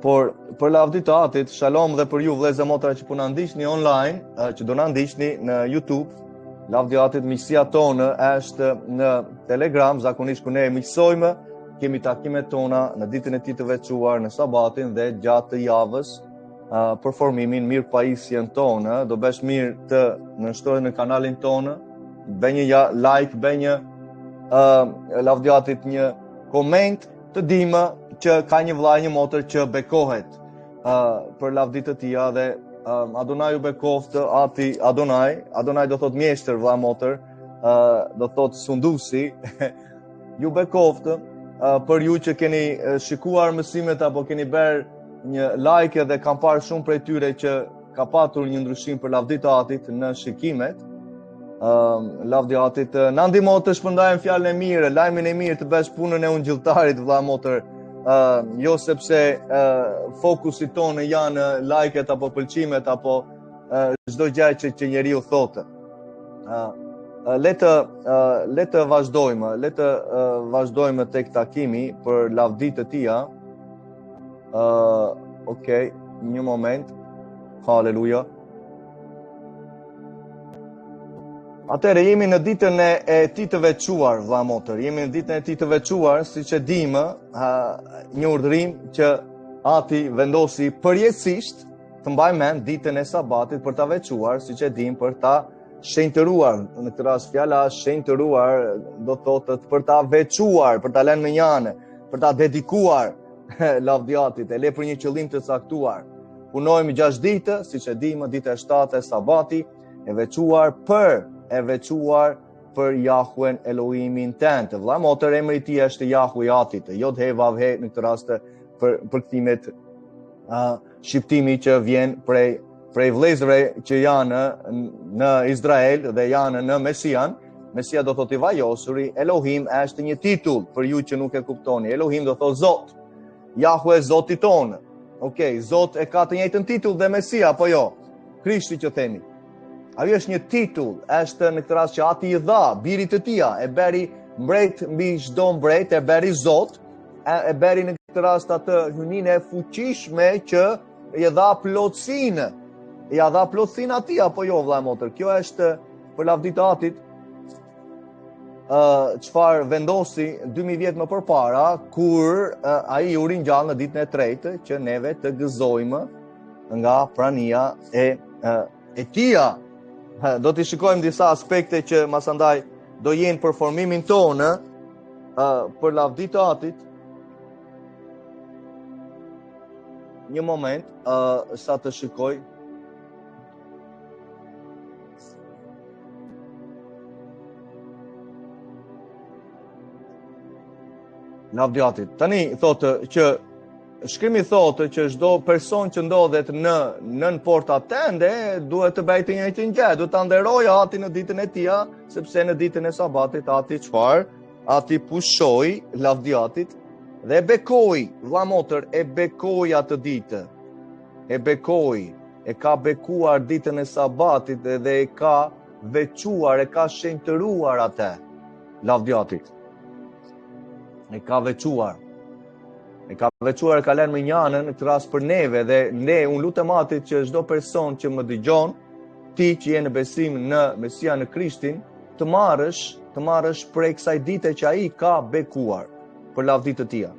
Por për lavdit të atit, shalom dhe për ju vëllezër motra që po na ndiqni online, që do na ndiqni në YouTube. Lavdi atit, miqësia tonë është në Telegram, zakonisht ku ne miqësojmë, kemi takimet tona në ditën e tij të veçuar, në sabatin dhe gjatë të javës, për formimin, mirë pajisjen tonë. Do besh mirë të nënshtrohesh në kanalin tonë, bëj një like, bëj një lavdi atit një koment, të dimë që ka një vllaj, një motër që bekohet për lavdit të tia dhe Adonai ju bekoft, ati Adonai do thot mjeshtër, vlla motër, do thot sundusi, ju bekoft për ju që keni shikuar mësimet apo keni bërë një like dhe kam parë shumë prej tyre që ka patur një ndryshim për lavdit të atit në shikimet. Lavdi atit na ndihmo të shpërndajmë fjalën e mirë, lajmin e mirë, të bësh punën e ungjilltarit, vlla motër. Jo sepse fokusi tonë janë like-et apo pëlqimet apo çdo gjë që njeriu thotë. Le të vazhdojmë tek takimi për lavditë të tia. Okej, një moment. Haleluja. Atëherë jemi në ditën e tij të veçuar, vlla motër. Jemi në ditën e tij të veçuar, siç e dimë, një urdhërim që ati vendosi përjetësisht të mbajmë mend ditën e sabatit për ta veçuar, siç e dimë, për ta shenjtëruar. Në këtë rast fjala shenjtëruar do thotë për ta veçuar, për ta lënë në një anë, për ta dedikuar lavdiatit, e le për një qëllim të caktuar. Punojmë 6 ditë, siç e dimë, dita e 7 e sabati e veçuar për Jahuen Elohimin tënd. Vlla motër, emri i tij është Jahwe atit, Jod he vav he në këtë rast për kthimet shqiptimi që vjen prej vëllezërve që janë në Izrael dhe janë në Mesian. Mesia do thotë i vajosuri, Elohim është një titull për ju që nuk e kuptoni. Elohim do thotë Zot. Jahwe Zoti tonë. Okej, Zot e ka të njëjtën titull dhe Mesia, apo jo? Krishti që themi. Ai është një titull, është në këtë rast që ati i dha birit të tia, e beri mbret mbi çdo mbret, e beri Zot, e beri në këtë rast atë hyninë e fuqishme që i dha plotësinë. Ja dha plotësinë atij apo jo, vlla motër. Kjo është për lavdit të atit. Çfarë vendosi 2000 vjet më përpara, kur ai u ringjall në ditën e tretë që neve të gëzojmë nga prania e tia. Do t'i shikojmë disa aspekte që masandaj do jenë për formimin tonë për lavdit të atit. Një moment, sa të shikoj. Lavdi atit. Tani thotë që shkrimi thotë që çdo person që ndodhet nën portat tënde duhet të bëjë të njëjtin gjë, duhet ta nderojë atin në ditën e tij, sepse në ditën e sabatit ati çfarë? Ati pushoi lavdiatit dhe bekoi, vlla motër, e bekoi atë ditë. E bekoi, e ka bekuar ditën e sabatit dhe e ka veçuar, e ka shenjtëruar atë lavdiatit. E ka veçuar. E ka veçuar, e ka lënë më një anë në këtë rast për neve dhe unë lutem atit që çdo person që më dëgjon, ti që je në besim në Mesia, në Krishtin, të marrësh prej kësaj dite që ai ka bekuar për lavdit të tia.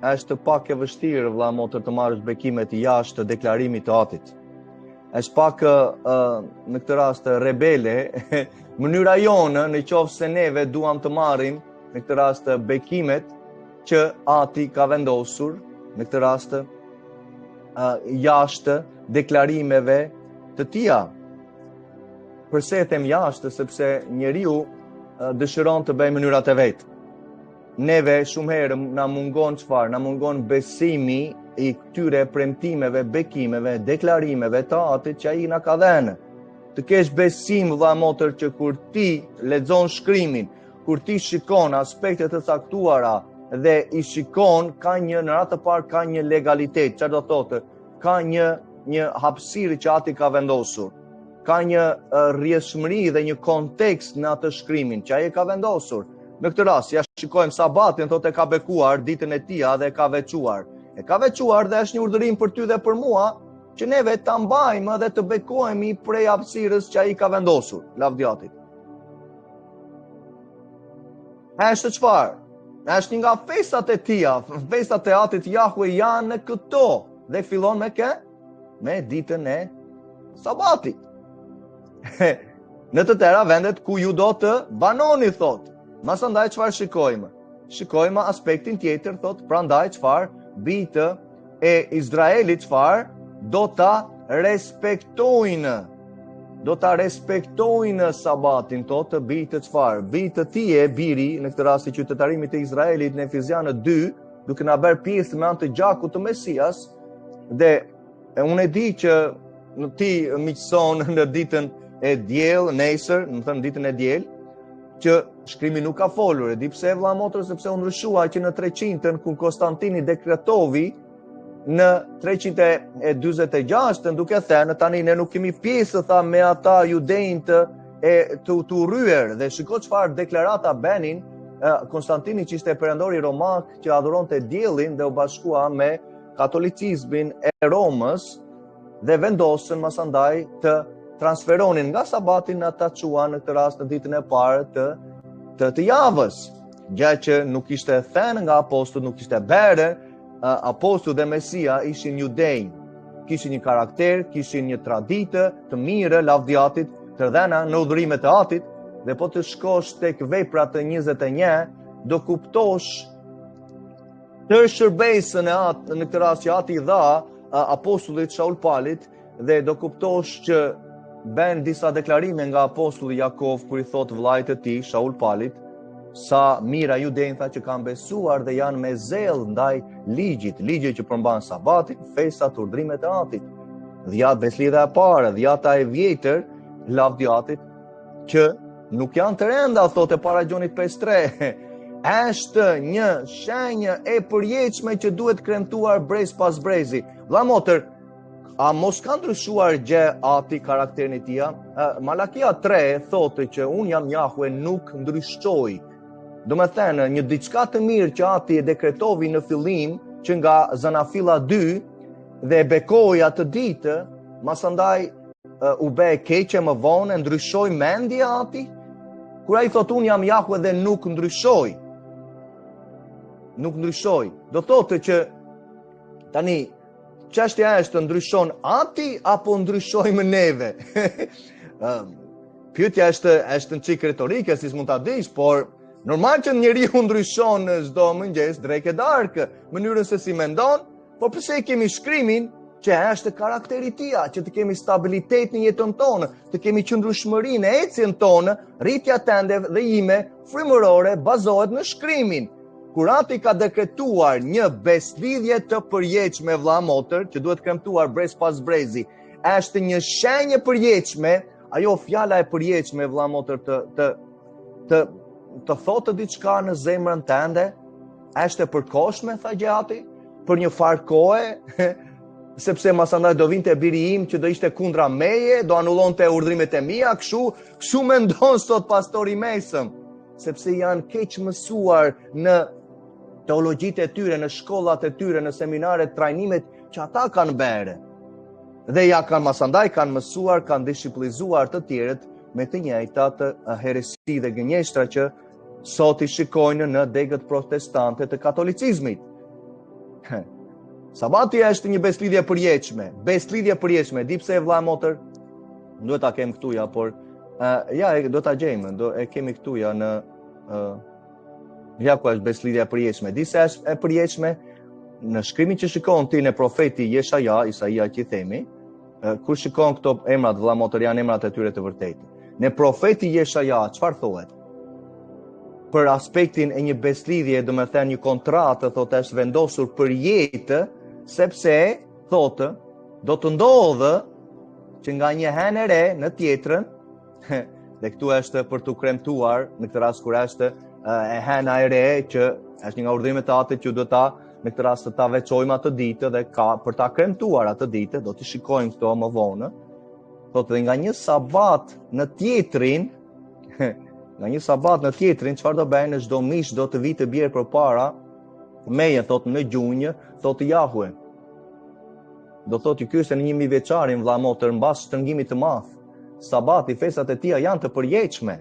Është pak e vështirë, vlla motër, të marrësh bekimet jashtë deklarimit të atit. Është pak në këtë rast rebele mënyra jonë, në qoftë se neve duam të marrim në këtë rast bekimet që ati ka vendosur, në këtë rast jashtë deklarimeve të tia. Përse e them jashtë? Sepse njeriu dëshiron të bëjë mënyrat e vet. Neve shumë herë na mungon çfarë? Na mungon besimi i këtyre premtimeve, bekimeve, deklarimeve të atit që ai na ka dhënë. Të kesh besim, vlla motër, që kur ti lexon shkrimin, kur ti shikon aspektet të caktuara dhe i shikon, ka në radhë të parë ka një legalitet, çfarë do thotë? Ka një hapësirë që ati ka vendosur. Ka një rrjedhshmëri dhe një kontekst në atë shkrimin që ai ka vendosur. Në këtë rast, ja shikojmë sabatin, thotë e ka bekuar ditën e tija dhe e ka veçuar. E ka veçuar dhe është një urdhërim për ty dhe për mua, që neve ta mbajmë dhe të bekohemi prej hapësirës që ai ka vendosur, lavdjatit. Është çfarë? Është një nga festat e tija, festat e Atit Jahwe janë në këto dhe fillon me kë? Me ditën e sabatit. Në të tëra vendet ku ju do të banoni, thot. Masandaj çfarë shikojmë? Shikojmë aspektin tjetër, thot, prandaj çfarë? Bitë e Izraelit çfarë? Do ta respektojnë. Do ta respektojnë sabatin, thot, bitë çfarë? Bitë tije, biri, në këtë rast i qytetarimit të Izraelit në Efezianë 2, duke na bërë pjesë me anë të gjakut të Mesias, dhe unë e di që ti miqëson në ditën e diell, nesër, më thënë ditën e diell, që shkrimi nuk ka folur. E di pse, vëlla motor, sepse u ndryshua që në 300-ën kur Konstantini dekretovi në 346-ën, duke thënë tani ne nuk kemi pjesë, tha, me ata judejnë të rryer, dhe shiko çfarë deklarata benin Konstantini, që ishte perëndori romak që adhuronte diellin dhe u bashkua me katolicizmin e Romës, dhe vendosën masandaj të transferonin nga sabatin në ta quan në këtë rast në ditën e parë të javës. Gjë që nuk ishte thënë nga apostullt, nuk ishte bërë. Apostullt dhe Mesia ishin judej, kishin një karakter, kishin një traditë të mirë, lavdjatit, të dhëna në udhërimet e Atit, dhe po të shkosh tek veprat të 21, do kuptosh të shërbesën e Atit, në këtë rast që Ati dha apostullit Shaul Palit, dhe do kuptosh që ben disa deklarime nga apostulli Jakov kur i thot vllajt të tij Shaul Palit, sa mira judejnë, tha, që kanë besuar dhe janë me zell ndaj ligjit që përmban sabatin, festat, urdhrimet e Atit. Dhjat beslidha e parë, dhjata e vjetër, lavdjatit, që nuk janë të renda, thotë para Gjonit 5:3. Është një shenjë e përjetshme që duhet kremtuar brez pas brezi. Vëlla motër, a mos ka ndryshuar gjë Ati karakterin e tij? Malakia 3 thotë që unë jam Jahwe, nuk ndryshoj. Do me thënë, një diçka të mirë që Ati e dekretovi në fillim, që nga Zanafilla 2, dhe e bekoi atë ditë, masandaj u bë e keqe më vonë, ndryshoi mendja Ati? Kur ai thotë unë jam Jahwe dhe nuk ndryshoj. Nuk ndryshoj. Do thotë që tani çështja është, ndryshon Ati apo ndryshojmë neve? Pyetja është në çik retorike, si s'mund ta dish, por normal që njeriu ndryshon çdo mëngjes drejt e darkë, mënyrën se si mendon, por pse kemi shkrimin që është karakteri i tij, që të kemi stabilitet në jetën tonë, të kemi qëndrueshmëri në ecjen tonë, rritja tënde dhe ime frymërore bazohet në shkrimin. Kur Ati ka dekretuar një beslidhje të përjetshme, vëlla motër, që duhet kremtuar brez pas brezi, është një shenjë përjetshme, ajo fjala e përjetshme, vëlla motër, të thotë diçka në zemrën tënde, është e përkohshme, tha Gjati, për një farë kohe, sepse masandaj do vinte biri im që do ishte kundra meje, do anullonte urdhrimet e mia, kështu mendon sot pastori mesëm, sepse janë keq mësuar në teologjitë e tyre, në shkollat e tyre, në seminaret, trajnimet që ata kanë bërë. Dhe ja kanë masandaj, kanë mësuar, kanë dishiplizuar të tjerët me të njëjtat heresi dhe gënjeshtra që sot i shikojnë në degët protestante të katolicizmit. Sabati është një beslidhje përjetshme. Di pse, vëlla motër? Duhet ta kem këtuja, por ja do ta gjejmë, e kemi këtuja në ja ku është beslidhja e përjetshme. Di se është e përjetshme në shkrimin që shikon ti në profeti Jeshaja, Isaia që i themi, kur shikon këto emrat, vëlla motër, janë emrat e tyre të vërtetë. Në profeti Jeshaja, çfarë thohet? Për aspektin e një beslidhje, do të thënë një kontratë, thotë është vendosur për jetë, sepse thotë do të ndodhë që nga një henë e re në tjetrën, dhe këtu është për të kremtuar në këtë rast kur është e hena e re që është një nga urdhrimet e Atit që do ta në këtë rast ta veçojmë atë ditë dhe për ta kremtuar atë ditë, do të shikojmë këto më vonë. Thotë dhe nga një sabat në tjetrin nga një sabat në tjetrin, çfarë do bëjnë, çdo mish do të vitë bjerë përpara meje, thot në gjunjë, thot Jahue. Do thot ky është në 1000 vjeçarin vëlla motër mbas shtrëngimit të madh. Sabati, festat e tija janë të përjetshme.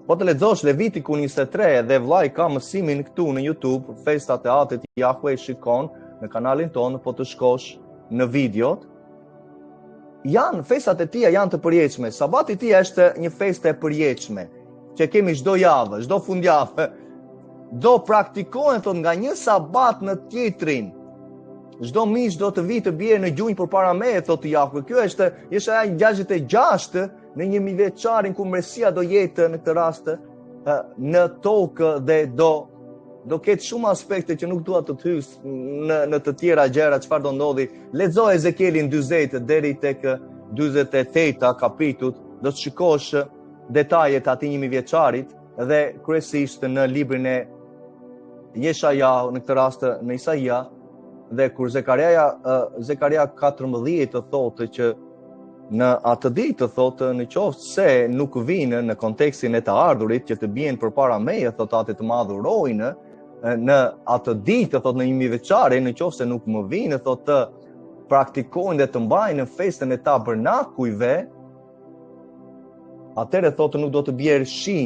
Po të lexosh Levitiku 23 dhe vllai ka mësimin këtu në YouTube, festat e Atit Jahue, shikon në kanalin tonë, po të shkosh në videot. Janë festat e tija janë të përjetshme. Sabati i tij është një festë e përjetshme që kemi çdo javë, çdo fundjavë. Do praktikohen thot nga një sabat në tjetrin. Çdo mish do të vi të bjerë në gjunjë përpara meje, thotë Jahue. Kjo është ajo 66 në 1000 vjeçarin ku Mesia do jetë në këtë rast në tokë dhe do ketë shumë aspekte që nuk dua të hys në të tjera gjëra çfarë do ndodhi. Lexo Ezekielin 40 deri tek 48 kapitut, do të shikosh detajet atij 1000 vjeçarit dhe kryesisht në librin e Jeshaja, në këtë rast në Isaia, dhe kur Zekaria 14 të thotë që në atë ditë të thotë në qoftë se nuk vinë në kontekstin e të ardhurit që të bien përpara meje, thotë Ati të Madh urojnë, në atë ditë të thotë në 1000 vjeçarin, në qoftë se nuk më vinë, thotë të praktikojnë dhe të mbajnë në festën e tabernakujve, atëherë thotë nuk do të bjerë shi,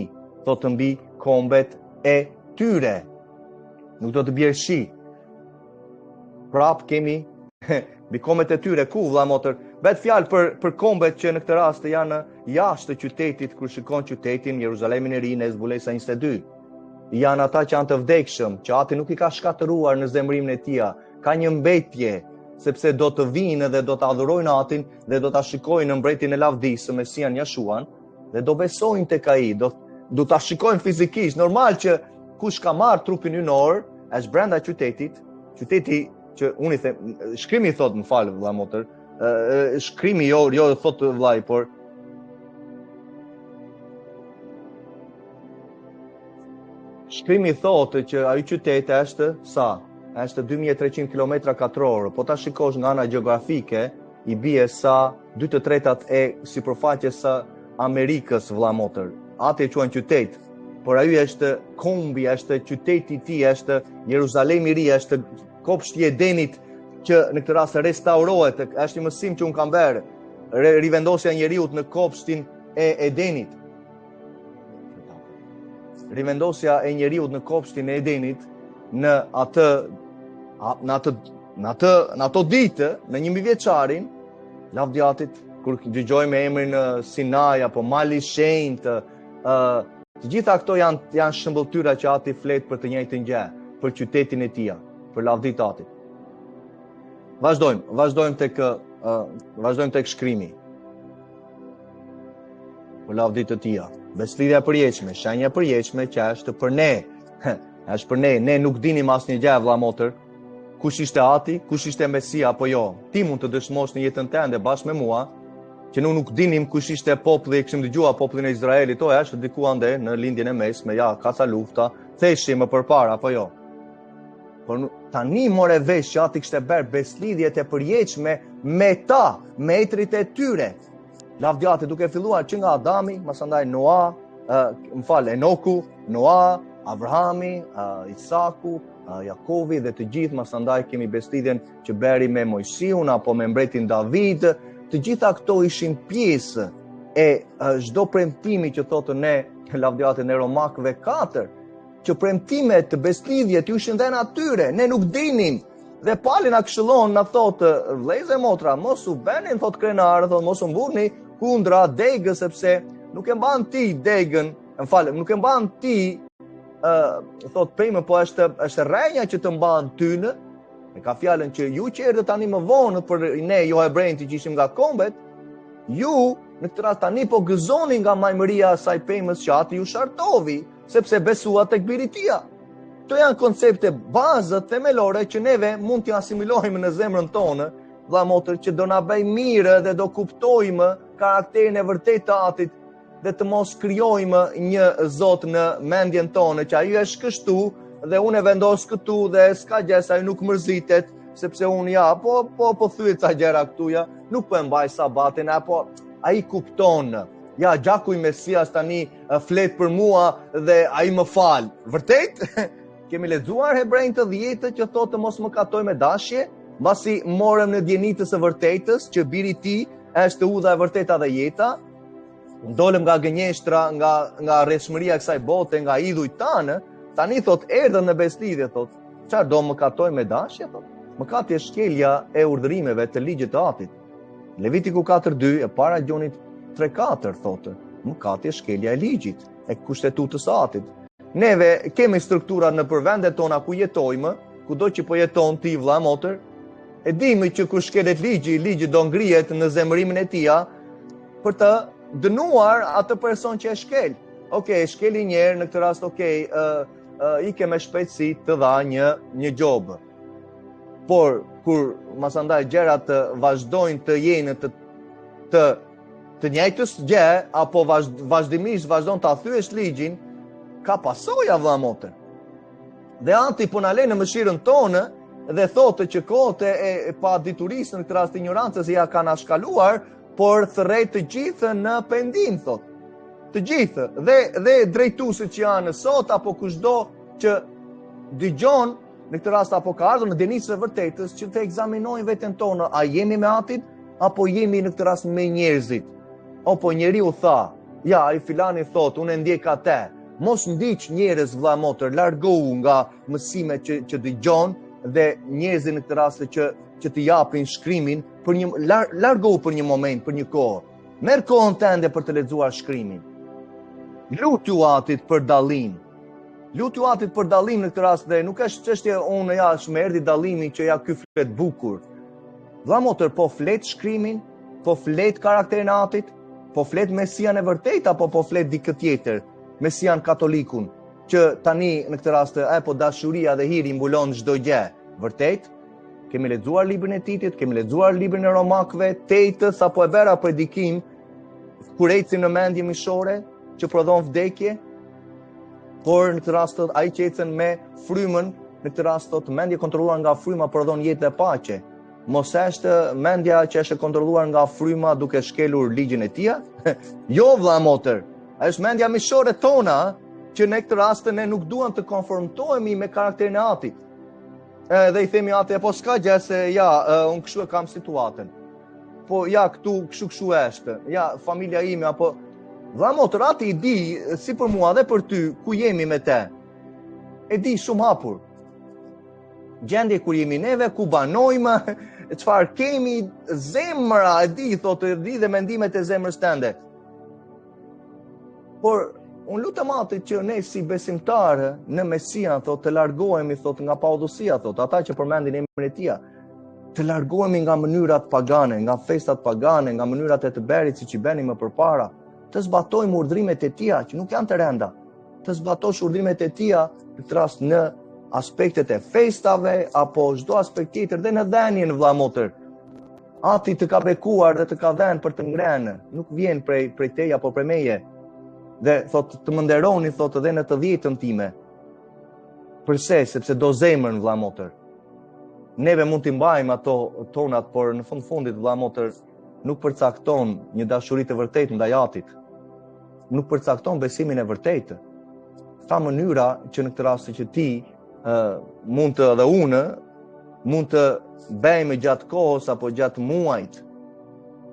thotë mbi kombet e tyre. Nuk do të bjerë shi. Prap kemi mbi kombet e tyre, ku vëlla motër? Vet fjalë për kombet që në këtë rast janë jashtë të qytetit, kur shikon qytetin Jeruzalemin e ri në Zbulesa 22. Janë ata që janë të vdekshëm, që Ati nuk i ka shkatëruar në zemrimin e tij. Ka një mbetje, sepse do të vinë dhe do të adhurojnë Atin dhe do ta shikojnë në mbretin e lavdisë, Mesian Jashuan, dhe do besojnë tek ai, do ta shikojnë fizikisht. Normal që kush ka marrë trupin ynor, është brenda qytetit, qyteti që unë i them, shkrimi thot, më falë vëlla motër, shkrimi jo thot vllai, por shkrimi thotë që ai qytet është sa? Është 2300 km2, po ta shikosh nga ana gjeografike, i bie sa 2/3 e sipërfaqes së Amerikës, vëlla motër. Atë e quajnë qytet, por ai është kombi, është qyteti i tij, është Jeruzalemi i ri, është kopshti i Edenit që në këtë rast restaurohet, është një mësim që unë kam bërë, rivendosja e njeriut në kopshtin e Edenit. Rivendosja e njeriut në kopshtin e Edenit në ato ditë, në 1000 vjeçarin, lavdiatit, kur dëgjojmë emrin Sinai apo Mali i Shenjtë, të gjitha këto janë shëmbëltyra që Ati flet për të njëjtën gjë, për qytetin e tij, për lavdit Atit. Vazhdojmë tek shkrimi. Për lavdit të tij. Beslidhja e përjetshme, shenja e përjetshme që është për ne. Është për ne, ne nuk dinim asnjë gjë vëlla motër. Kush ishte Ati, kush ishte Mesia apo jo. Ti mund të dëshmosh në jetën tënde bashkë me mua që nuk dinim kush ishte populli, kishim dëgjuar popullin e Izraelit, është diku ande në lindjen e mesme, ja, ka ca lufta, theshim më përpara apo jo. Por tani more vesh që Ati kishte bërë beslidhjet e përjetshme me ta, me etrit e tyre. Lavdiati duke filluar që nga Adami, masandaj Noa, Enoku, Noa, Abrahami, Isaku, Jakovi dhe të gjithë, masandaj kemi beslidhjen që bëri me Mojsiun apo me mbretin David. Të gjitha këto ishin pjesë e çdo premtimi që thotë ne lavdiatin e Romakëve 4, që premtimet të beslidhjet ju ishin dhe në atyre, ne nuk dinim. Dhe Pali na këshillon, na thotë, vëllezër motra, mos u bëni, thotë krenarë, thotë mos u mbuni kundra degës, sepse nuk e mban ti degën, nuk e mban ti, thotë pemë, po është rrenja që të mban tynë. E ka fjalën që ju që erdhët tani më vonë për ne jo hebrejt që ishim nga kombet, ju në këtë rast tani po gëzoni nga majmëria e saj pemës që Ati ju shartovi, sepse besua tek biri i tij. Këto janë koncepte bazët themelore që neve mund t'i asimilojmë në zemrën tonë, vëlla motër, që do na bëj mirë dhe do kuptojmë karakterin e vërtetë të Atit dhe të mos krijojmë një Zot në mendjen tonë që ai është kështu dhe unë e vendos këtu dhe s'ka gjë, ai nuk mërzitet, sepse unë po thyet ca gjëra këtu, nuk po e mbaj sabatin, apo ai kupton ja, gjaku i Mesias tani flet për mua dhe ai më fal. Vërtet? Kemi lexuar Hebrejnë të 10 që thotë mos më katoj me dashje, mbasi morëm në dijenitës së vërtetës që biri i tij është udha e vërteta dhe jeta. Ndolëm nga gënjeshtra, nga rreshmëria e kësaj bote, nga idhuj tanë, tani thot erdhën në beslidhje, thot, çfarë do më katoj me dashje, thot? Mëkati është shkelja e urdhërimeve të ligjit të Atit. Levitiku 4:2 e para Gjonit 3:4 thotë, mëkati është shkelja e ligjit, e kushtetutës së Atit. Neve kemi struktura në përvendet tona ku jetojmë, kudo që po jeton ti vëlla motër, e dimi që kur shkelet ligji do ngrihet në zemërimin e tia për të dënuar atë person që e shkel. Okej, shkeli një herë, në këtë rast, ike me shpejtësi të dha një gjobë. Por, kur masandaj gjërat vazhdojnë të jenë të njëjtës gjë, apo vazhdimisht vazhdojnë të thyes ligjin, ka pasoja vëlla motër. Dhe Ati po na lë në mëshirën tonë dhe thotë që kohët e pa diturisë në këtë rast ignorancës ja kanë ashkaluar, por thërrej të gjithë në pendim, thot. Të gjithë, dhe drejtuesit që janë sot, apo kushdo që dëgjon në këtë rast apo ka ardhur në dijenisë së vërtetës, që të ekzaminojnë veten tonë, a jemi me Atin, apo jemi në këtë rast me njerëzit. Apo njeriu tha, ja, ai filani thot, unë ndjek atë. Mos ndiq njerëz vëlla motër, largohu nga mësimet që dëgjon dhe njerëzit në këtë rast që të japin shkrimin largohu për një moment, për një kohë. Merr kohën tënde për të lexuar shkrimin. Lutju Atit për dallim. Lutju Atit për dallim në këtë rast dhe nuk është çështje unë ja më erdhi dallimi që ja ky flet bukur. Vëlla motër, po flet shkrimin, po flet karakterin e Atit, po flet Mesian e vërtet apo po flet dikë tjetër, Mesian katolikun, që tani në këtë rast po dashuria dhe hiri mbulon çdo gjë. Vërtet? Kemi lexuar librin e Titit, kemi lexuar librin e Romakëve, Tejtës apo e vera predikim, kur ecin në mendje mishore që prodhon vdekje, por në këtë rast ai që ecën me frymën, në këtë rast mendje kontrolluar nga fryma prodhon jetë dhe paqe. Mos është mendja që është kontrolluar nga fryma duke shkelur ligjin e tij? Jo vëlla motër, është mendja mishore tona që në këtë rast ne nuk duam të konformohemi me karakterin e Atit. Dhe i themi Ati, po s'ka gjë se unë kështu e kam situatën. Po këtu kështu është. Familja ime apo vëlla motër, Ati i di si për mua dhe për ty ku jemi me te. E di shumë hapur. Gjendje kur jemi neve, ku banojmë, çfarë kemi, zemra e di, thotë, e di dhe mendimet e zemrës tënde. Por unë lutem Atit që ne si besimtarë në Mesian, të largohemi, nga paudhësia, ata që përmendin emrin e Tij, të largohemi nga mënyrat pagane, nga festat pagane, nga mënyrat e të berit siç i bënim më përpara, të zbatojmë urdhrimet e Tij që nuk janë të rënda, të zbatosh urdhrimet e Tij në rast në aspektet e festave apo çdo aspekt tjetër dhe në dhenjen vëlla motër. Ati të ka bekuar dhe të ka dhënë për të ngrënë, nuk vjen prej teje apo prej meje. Dhe thot të më nderoni, thot edhe në të 10-ën time. Përse? Sepse do zemrën vëlla motër. Neve mund t'i mbajmë ato tonat, por në fundit vëlla motër nuk përcakton një dashuri të vërtetë ndaj Atit. Nuk përcakton besimin e vërtetë. Ka mënyra që në këtë rast që ti mund të dhe unë mund të bëjmë gjatë kohës apo gjatë muajt.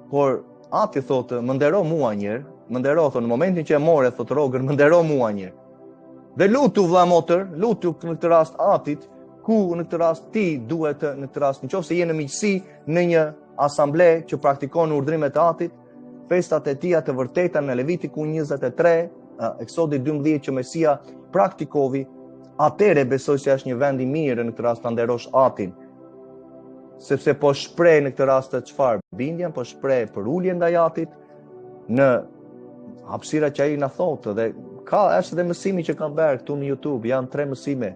Por Ati thotë, më ndero mua njërë, më ndero, thonë, në momentin që e more, thotë rogër, më ndero mua njërë. Dhe lutu vëlla motër, lutu në këtë rast Atit, ku në këtë rast ti duhet në këtë rast, nëse je në miqësi në një asamble që praktikon urdhrimet e Atit, festat e Tij të vërteta në Levitiku 23, Eksodi 12 që Mesia praktikovi, atëre besoj se është një vend i mirë në këtë rast ta nderosh Atin. Sepse po shpreh në këtë rast çfarë? Bindjen, po shpreh për ulje ndaj Atit në hapësira që ai na thotë dhe është edhe mësimi që kam bërë këtu në YouTube, janë 3 mësime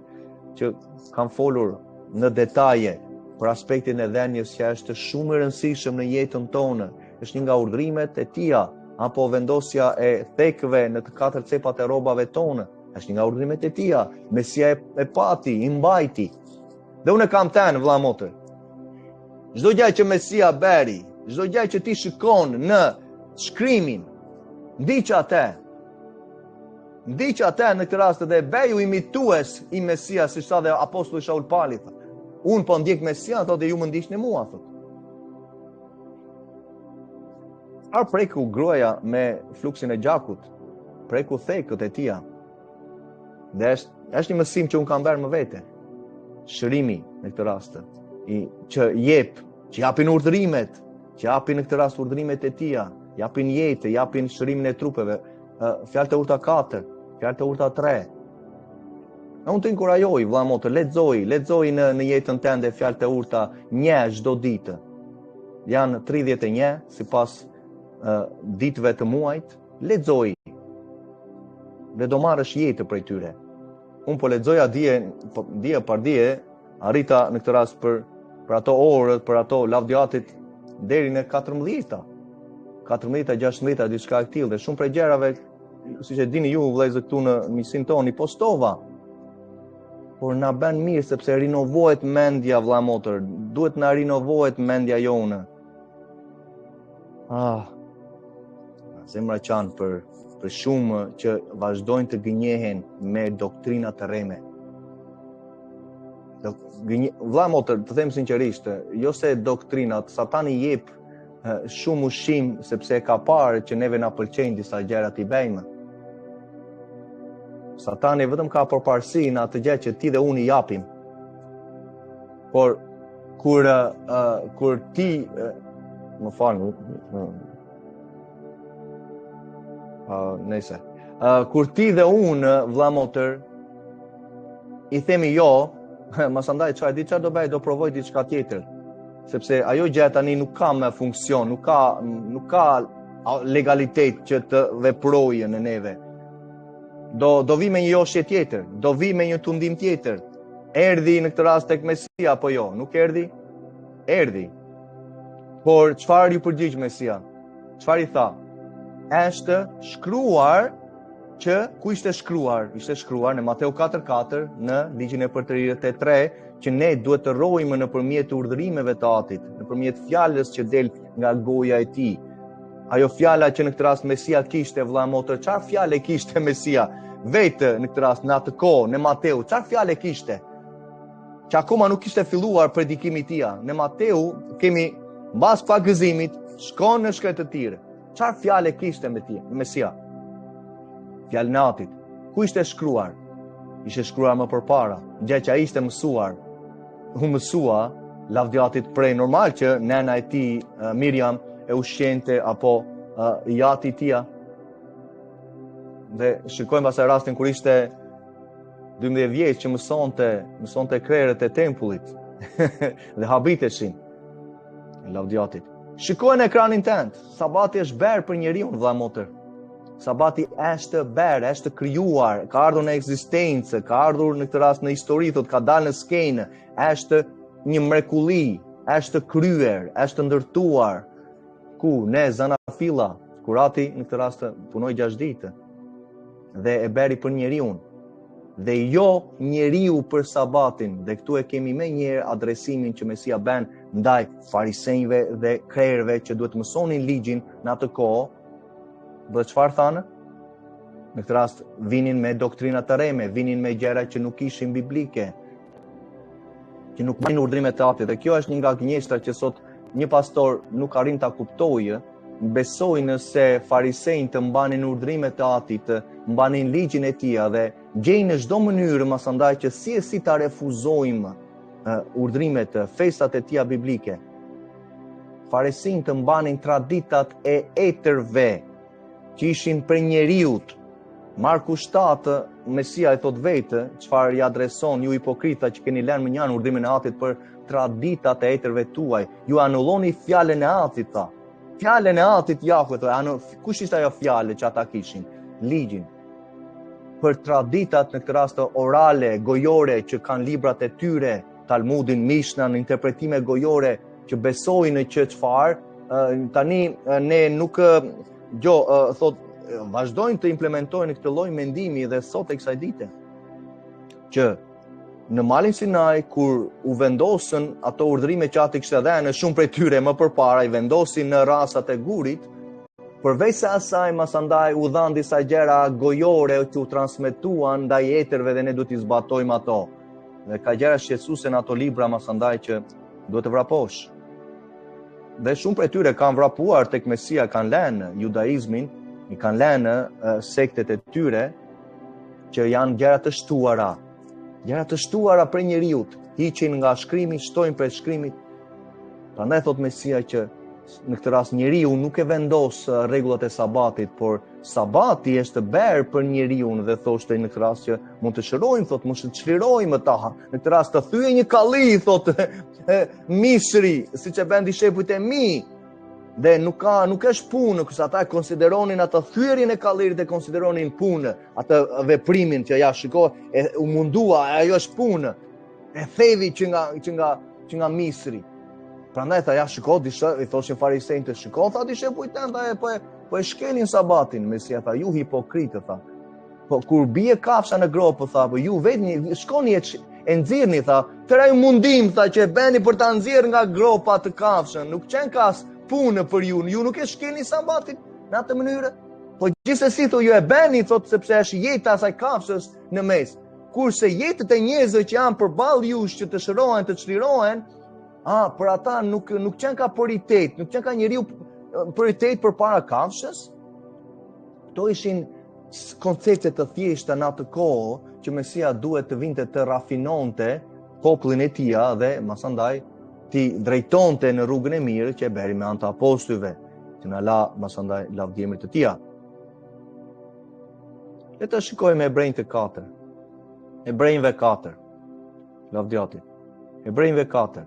që kam folur në detaje për aspektin e dhenjes që është shumë i rëndësishëm në jetën tonë, është një nga urdhrimet e Tija, apo vendosja e thekëve në të 4 cepat e rrobave tonë, është një nga urdhrimet e Tija, Mesia e pati, i mbajti. Dhe unë kam thënë vëlla motër, çdo gjë që Mesia bëri, çdo gjë që ti shikon në shkrimin, Ndiqë atë në këtë rast dhe beju imitues i Mesias, si sa dhe apostulli Shaul Pali, thë. Unë po ndjek Mesian, thotë ju më ndiqni mua, thotë. Çfarë preku gruaja me fluksin e gjakut? Preku thekët e tia. Dhe është një mësim që unë kam bërë më vete. Shërimi në këtë rast, që japin urdhërimet, që japin në këtë rast urdhërimet e tia, japin jetë, japin shërimin e trupeve. Fjalët e urta 4, fjalët e urta 3. Unë të inkurajoj, vëlla motë, lexoj në jetën tënde fjalët e urta 1 çdo ditë. Janë 31 sipas ditëve të muajit, lexoj. Dhe do marrësh jetë prej tyre. Unë po lexoja dije par dije, arrita në këtë rast për ato orët, për ato lavdiatit deri në 14, 16 diçka e tillë, dhe shumë prej gjërave, siç e dini ju vëllezër këtu në misin tonë, postova. Por na bën mirë sepse rinovohet mendja, vëlla motër, duhet na rinovohet mendja jonë. Zemra qanë për shumë që vazhdojnë të gënjehen me doktrina të reme. Vëlla motër, të them sinqerisht, jo se doktrinat, Satani jep shumë ushqim sepse ka parë që neve na pëlqejnë disa gjëra t'i bëjmë. Satani vetëm ka përparësi në atë gjë që ti dhe unë i japim. Por kur ti më falni, nëse kur ti dhe unë, vëlla motër, i themi jo, mas andaj çfarë do bëj, do provoj diçka tjetër. Sepse ajo gjë tani nuk ka me funksion, nuk ka legalitet që të veprojë në neve. Do vi me një joshje tjetër, do vi me një tundim tjetër. Erdhi në këtë rast tek Mesia apo jo? Nuk erdhi? Erdhi. Por çfarë ju përgjigj Mesia? Çfarë i tha? Është shkruar që ku ishte shkruar? Ishte shkruar në Mateu 4:4 në ligjin e përtërirë të 3 që ne duhet të rrojmë nëpërmjet urdhërimeve të Atit, nëpërmjet fjalës që del nga goja e Tij. Ajo fjala që në këtë rast Mesia kishte, vëlla motër, çfarë fjale kishte Mesia? Vetë në këtë rast, në atë kohë, në Mateu, çfarë fjale kishte? Që akoma nuk kishte filluar predikimi i tij. Në Mateu kemi mbas pagëzimit, shkon në shkretë të tjerë. Çfarë fjale kishte Mesia? Fjalën e Atit. Ku ishte shkruar? Ishte shkruar më përpara, gjë që ai ishte mësuar. U mësua lavdiatit prej, normal që nëna e tij, Miriam, e ushqente apo jati tia. Dhe shikojmë pasaj rastin kur ishte 12 vjeç që mësonte krerët e tempullit dhe habiteshin lavdiatit. Shikojnë ekranin tënd. Sabati është berë për njeriu, vëlla motër. Sabati është berë, është krijuar, ka ardhur në ekzistencë, ka ardhur në këtë rast në histori, thot ka dalë në skenë, është një mrekulli, është kryer, është ndërtuar. Ku ne zanafilla, kurati në këtë rast punoi 6 ditë dhe e beri për njeriu dhe jo njeriu për sabatin. Dhe këtu e kemi më njëherë adresimin që Mesia bën ndaj farisejve dhe krerëve që duhet të mësonin ligjin në atë kohë. Dhe çfarë thanë? Në këtë rast vinin me doktrina të reme, vinin me gjëra që nuk ishin biblike, që nuk bëjnë urdhrimet e Atit. Dhe kjo është një nga gënjeshtrat që sot një pastor nuk arrin ta kuptojë. Besoj nëse farisejnë të mbanin urdhrimet e Atit, mbanin ligjin e Tij dhe gjejnë në çdo mënyrë masandaj që si ta refuzojmë urdhrimet, festat e Tij biblike. Farisejnë të mbanin traditat e etërve që ishin për njeriut. Marku 7, Mesia e thot vetë, çfarë i adreson ju hipokrita që keni lënë më njanë urdhrimin e Atit për traditat e etërve tuaj. Ju anulloni fjalën e Atit, tha. Fjalën e Atit Jahve, kush ishte ajo fjalë që ata kishin? Ligjin. Për traditat në këtë rast orale, gojore, që kanë librat e tyre, Talmudin, Mishnën, interpretime gojore, që besojnë që çfarë, tani ne nuk thot vazhdojnë të implementojnë këtë lloj mendimi dhe sot e kësaj dite. Që në Malin Sinai, kur u vendosën ato urdhrime që Ati kishte dhënë, shumë prej tyre më përpara i vendosin në rasat e gurit përveç se asaj masandaj u dhan disa gjëra gojore që u transmetuan ndaj etërve dhe ne duhet t'i zbatojmë ato. Dhe ka gjëra shqetësuese në ato libra masandaj që duhet të vraposh. Dhe shumë prej tyre kanë vrapuar tek Mesia, kanë lënë judaizmin, i kanë lënë sektet e tyre që janë gjëra të shtuara. Gjëra të shtuara për njeriut, hiqin nga shkrimi, shtojnë prej shkrimit. Prandaj thot Mesia që në këtë rast njeriu nuk e vendos rregullat e sabatit, por sabati është berë për njeriu dhe thoshte në këtë rast që mund të shërojmë, thot, mund të çlirojmë ta. Në këtë rast të thyej një kalli, thot, misri, siç e bën dishepujt e mi. Dhe nuk është punë, kurse ata e konsideronin atë thyerjen e kallirit e konsideronin punë, atë veprimin që ja shiko, u mundua, ajo është punë. E thevi që nga misri. Prandaj tha, ja shiko, i thoshin farisejnë të shiko, tha dishepujt tanë, po e shkelin sabatin. Mesia tha, ju hipokritë, tha. Po kur bie kafsha në gropë, tha, po ju vetë shkoni e nxirrni, tha, tëra ju mundim, tha, që e bëni për ta nxjerrë nga gropa të kafshën. Nuk qenë kas punë për ju nuk e shkelni sabatin në atë mënyrë. Po gjithsesi ju e bëni, thot, sepse është jeta e asaj kafshës në mes. Kurse jetët e njerëzve që janë përballë jush që të shërohen, të çlirohen, për ata nuk qenë ka prioritet, nuk qenë ka njeriu prioritet përpara kafshës. Kto ishin koncepte të thjeshta në atë kohë që Mesia duhet të vinte të rafinonte popullin e tij dhe masandaj ti drejtonte në rrugën e mirë që e bëri me anë të apostujve, që na la masandaj lavdërimit të tij. Le të shikojmë Hebrejnë 4. Hebrejnëve 4. Lavdjati. Hebrejnëve 4.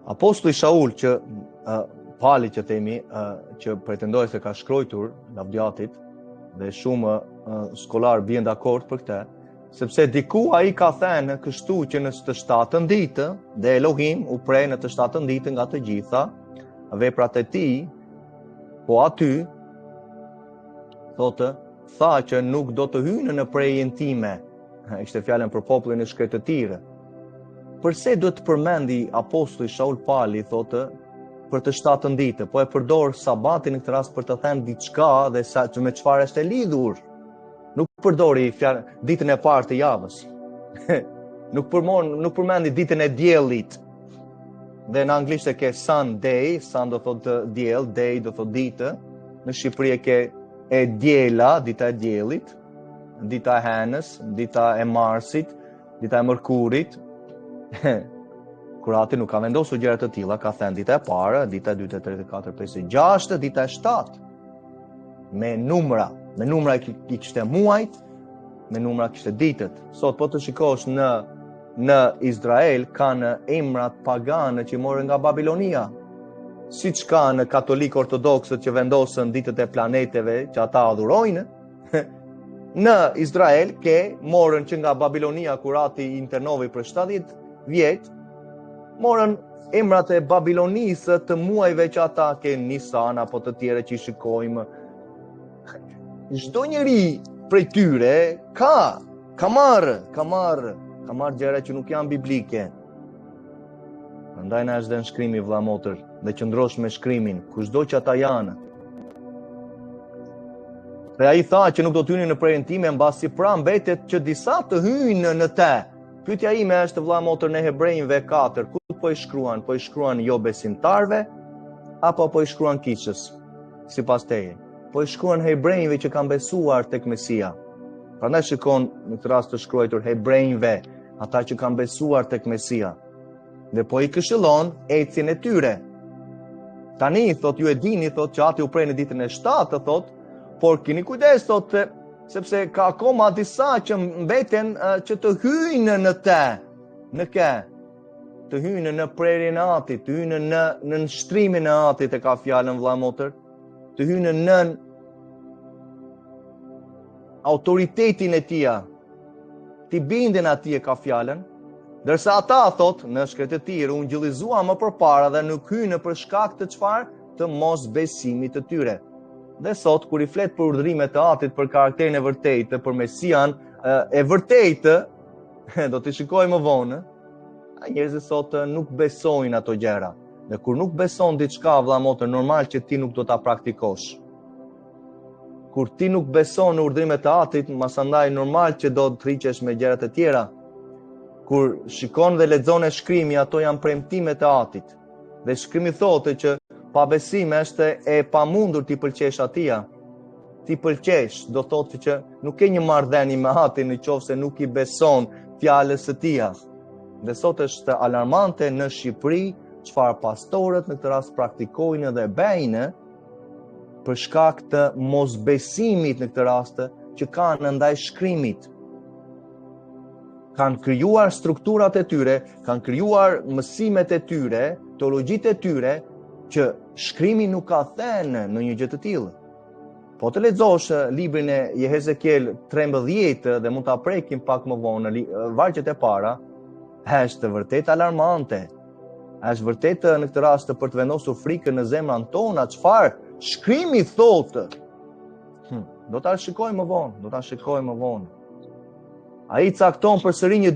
Apostulli Shaul që Pali që themi që pretendoi se ka shkruar lavdjatit dhe shumë skolar bien dakord për këtë, sepse diku ai ka thënë kështu që në të 7-ën ditë dhe Elohim u prej në të 7-ën ditë nga të gjitha veprat e tij, po aty thotë tha që nuk do të hyjnë në prejën time. Ishte fjalën për popullin e shkretë të tjerë. Përse duhet të përmendi apostulli Shaul Pali, thotë, për të 7-ën ditë, po e përdor sabatin në këtë rast për të thënë diçka dhe me çfarë është e lidhur. Nuk përdori ditën e parë të javës. Nuk përmendi ditën e diellit. Dhe në anglisht e ke Sunday, sun do thotë diell, day do thotë ditë. Në Shqipëri e ke e diela, dita e diellit, dita e hënës, dita e marsit, dita e mërkurit. Kurati nuk ka vendosur gjëra të tilla, ka thënë dita e parë, dita e dytë, e tretë, e katërt, pesë, gjashtë, dita e 7. Me numra i kishte muajt, me numra kishte ditët. Sot po të shikosh në Izrael kanë emrat pagane që morën nga Babilonia. Siç ka në katolik ortodoksët që vendosën ditët e planeteve që ata adhurojnë, në Izrael morën që nga Babilonia kur ati internovi për 70 vjet, morën emrat e Babilonisë të muajve që ata ke Nisan apo të tjere që i shikojmë. Çdo njeri prej tyre ka marrë gjëra që nuk janë biblike. Prandaj na është dhënë shkrimi vëlla motër, dhe qëndrosh me shkrimin, kushdo që ata janë. Dhe ai tha që nuk do të hynin në prejën time, mbasi pra mbetet që disa të hyjnë në te. Pyetja ime është vëlla motër në Hebrejnëve 4, ku po i shkruan? Po i shkruan jo besimtarve apo po i shkruan kishës? Sipas teje. Po i shkruan hebrejnëve që kanë besuar tek Mesia. Prandaj shikon në këtë rast të shkruar hebrejnëve, ata që kanë besuar tek Mesia. Dhe po i këshillon ecjen e tyre. Tani thot ju e dini thot që ati u prej në ditën e 7, thot, por keni kujdes thot sepse ka akoma disa që mbeten që të hyjnë në te, të hyjnë në prerjen e atit, të hyjnë në nshtrimin e atit e ka fjalën vëlla motër, të hyjnë në autoritetin e tij, ti binden atij e ka fjalën, ndërsa ata thot në shkretë të tjerë u ngjillizua më përpara dhe nuk hyjnë për shkak të çfarë? Të mos besimit të tyre. Dhe sot, kur i flet për urdhrimet e atit, për karakterin e vërtetë, për Mesian e vërtetë, do t'i shikojmë më vonë, njerëzit sot nuk besojnë ato gjëra. Dhe kur nuk beson diçka vëlla motër, normal që ti nuk do ta praktikosh. Kur ti nuk beson në urdhrimet e Atit, masandaj normal që do të rriqesh me gjërat e tjera. Kur shikon dhe lexon e shkrimi, ato janë premtimet e Atit. Dhe shkrimi thotë që pa besim është e pamundur ti pëlqesh Atia. Ti pëlqesh, do thotë që nuk ke një marrëdhënie me Atin nëse nuk i beson fjalës së Tij. Dhe sot është alarmante në Shqipëri çfarë pastorët në këtë rast praktikojnë dhe bëjnë për shkak të mosbesimit në këtë rast që kanë ndaj shkrimit. Kanë krijuar strukturat e tyre, kanë krijuar mësimet e tyre, teologjitë e tyre që shkrimi nuk ka thënë në një gjë të tillë. Po të lexosh librin e Jehezekiel 13 dhe mund ta prekim pak më vonë në vargjet e para, është vërtet alarmante. Është vërtet në këtë rast për të vendosur frikën në zemrat tona, çfarë shkrimi thotë. Do ta shikojmë më vonë, Ai cakton përsëri një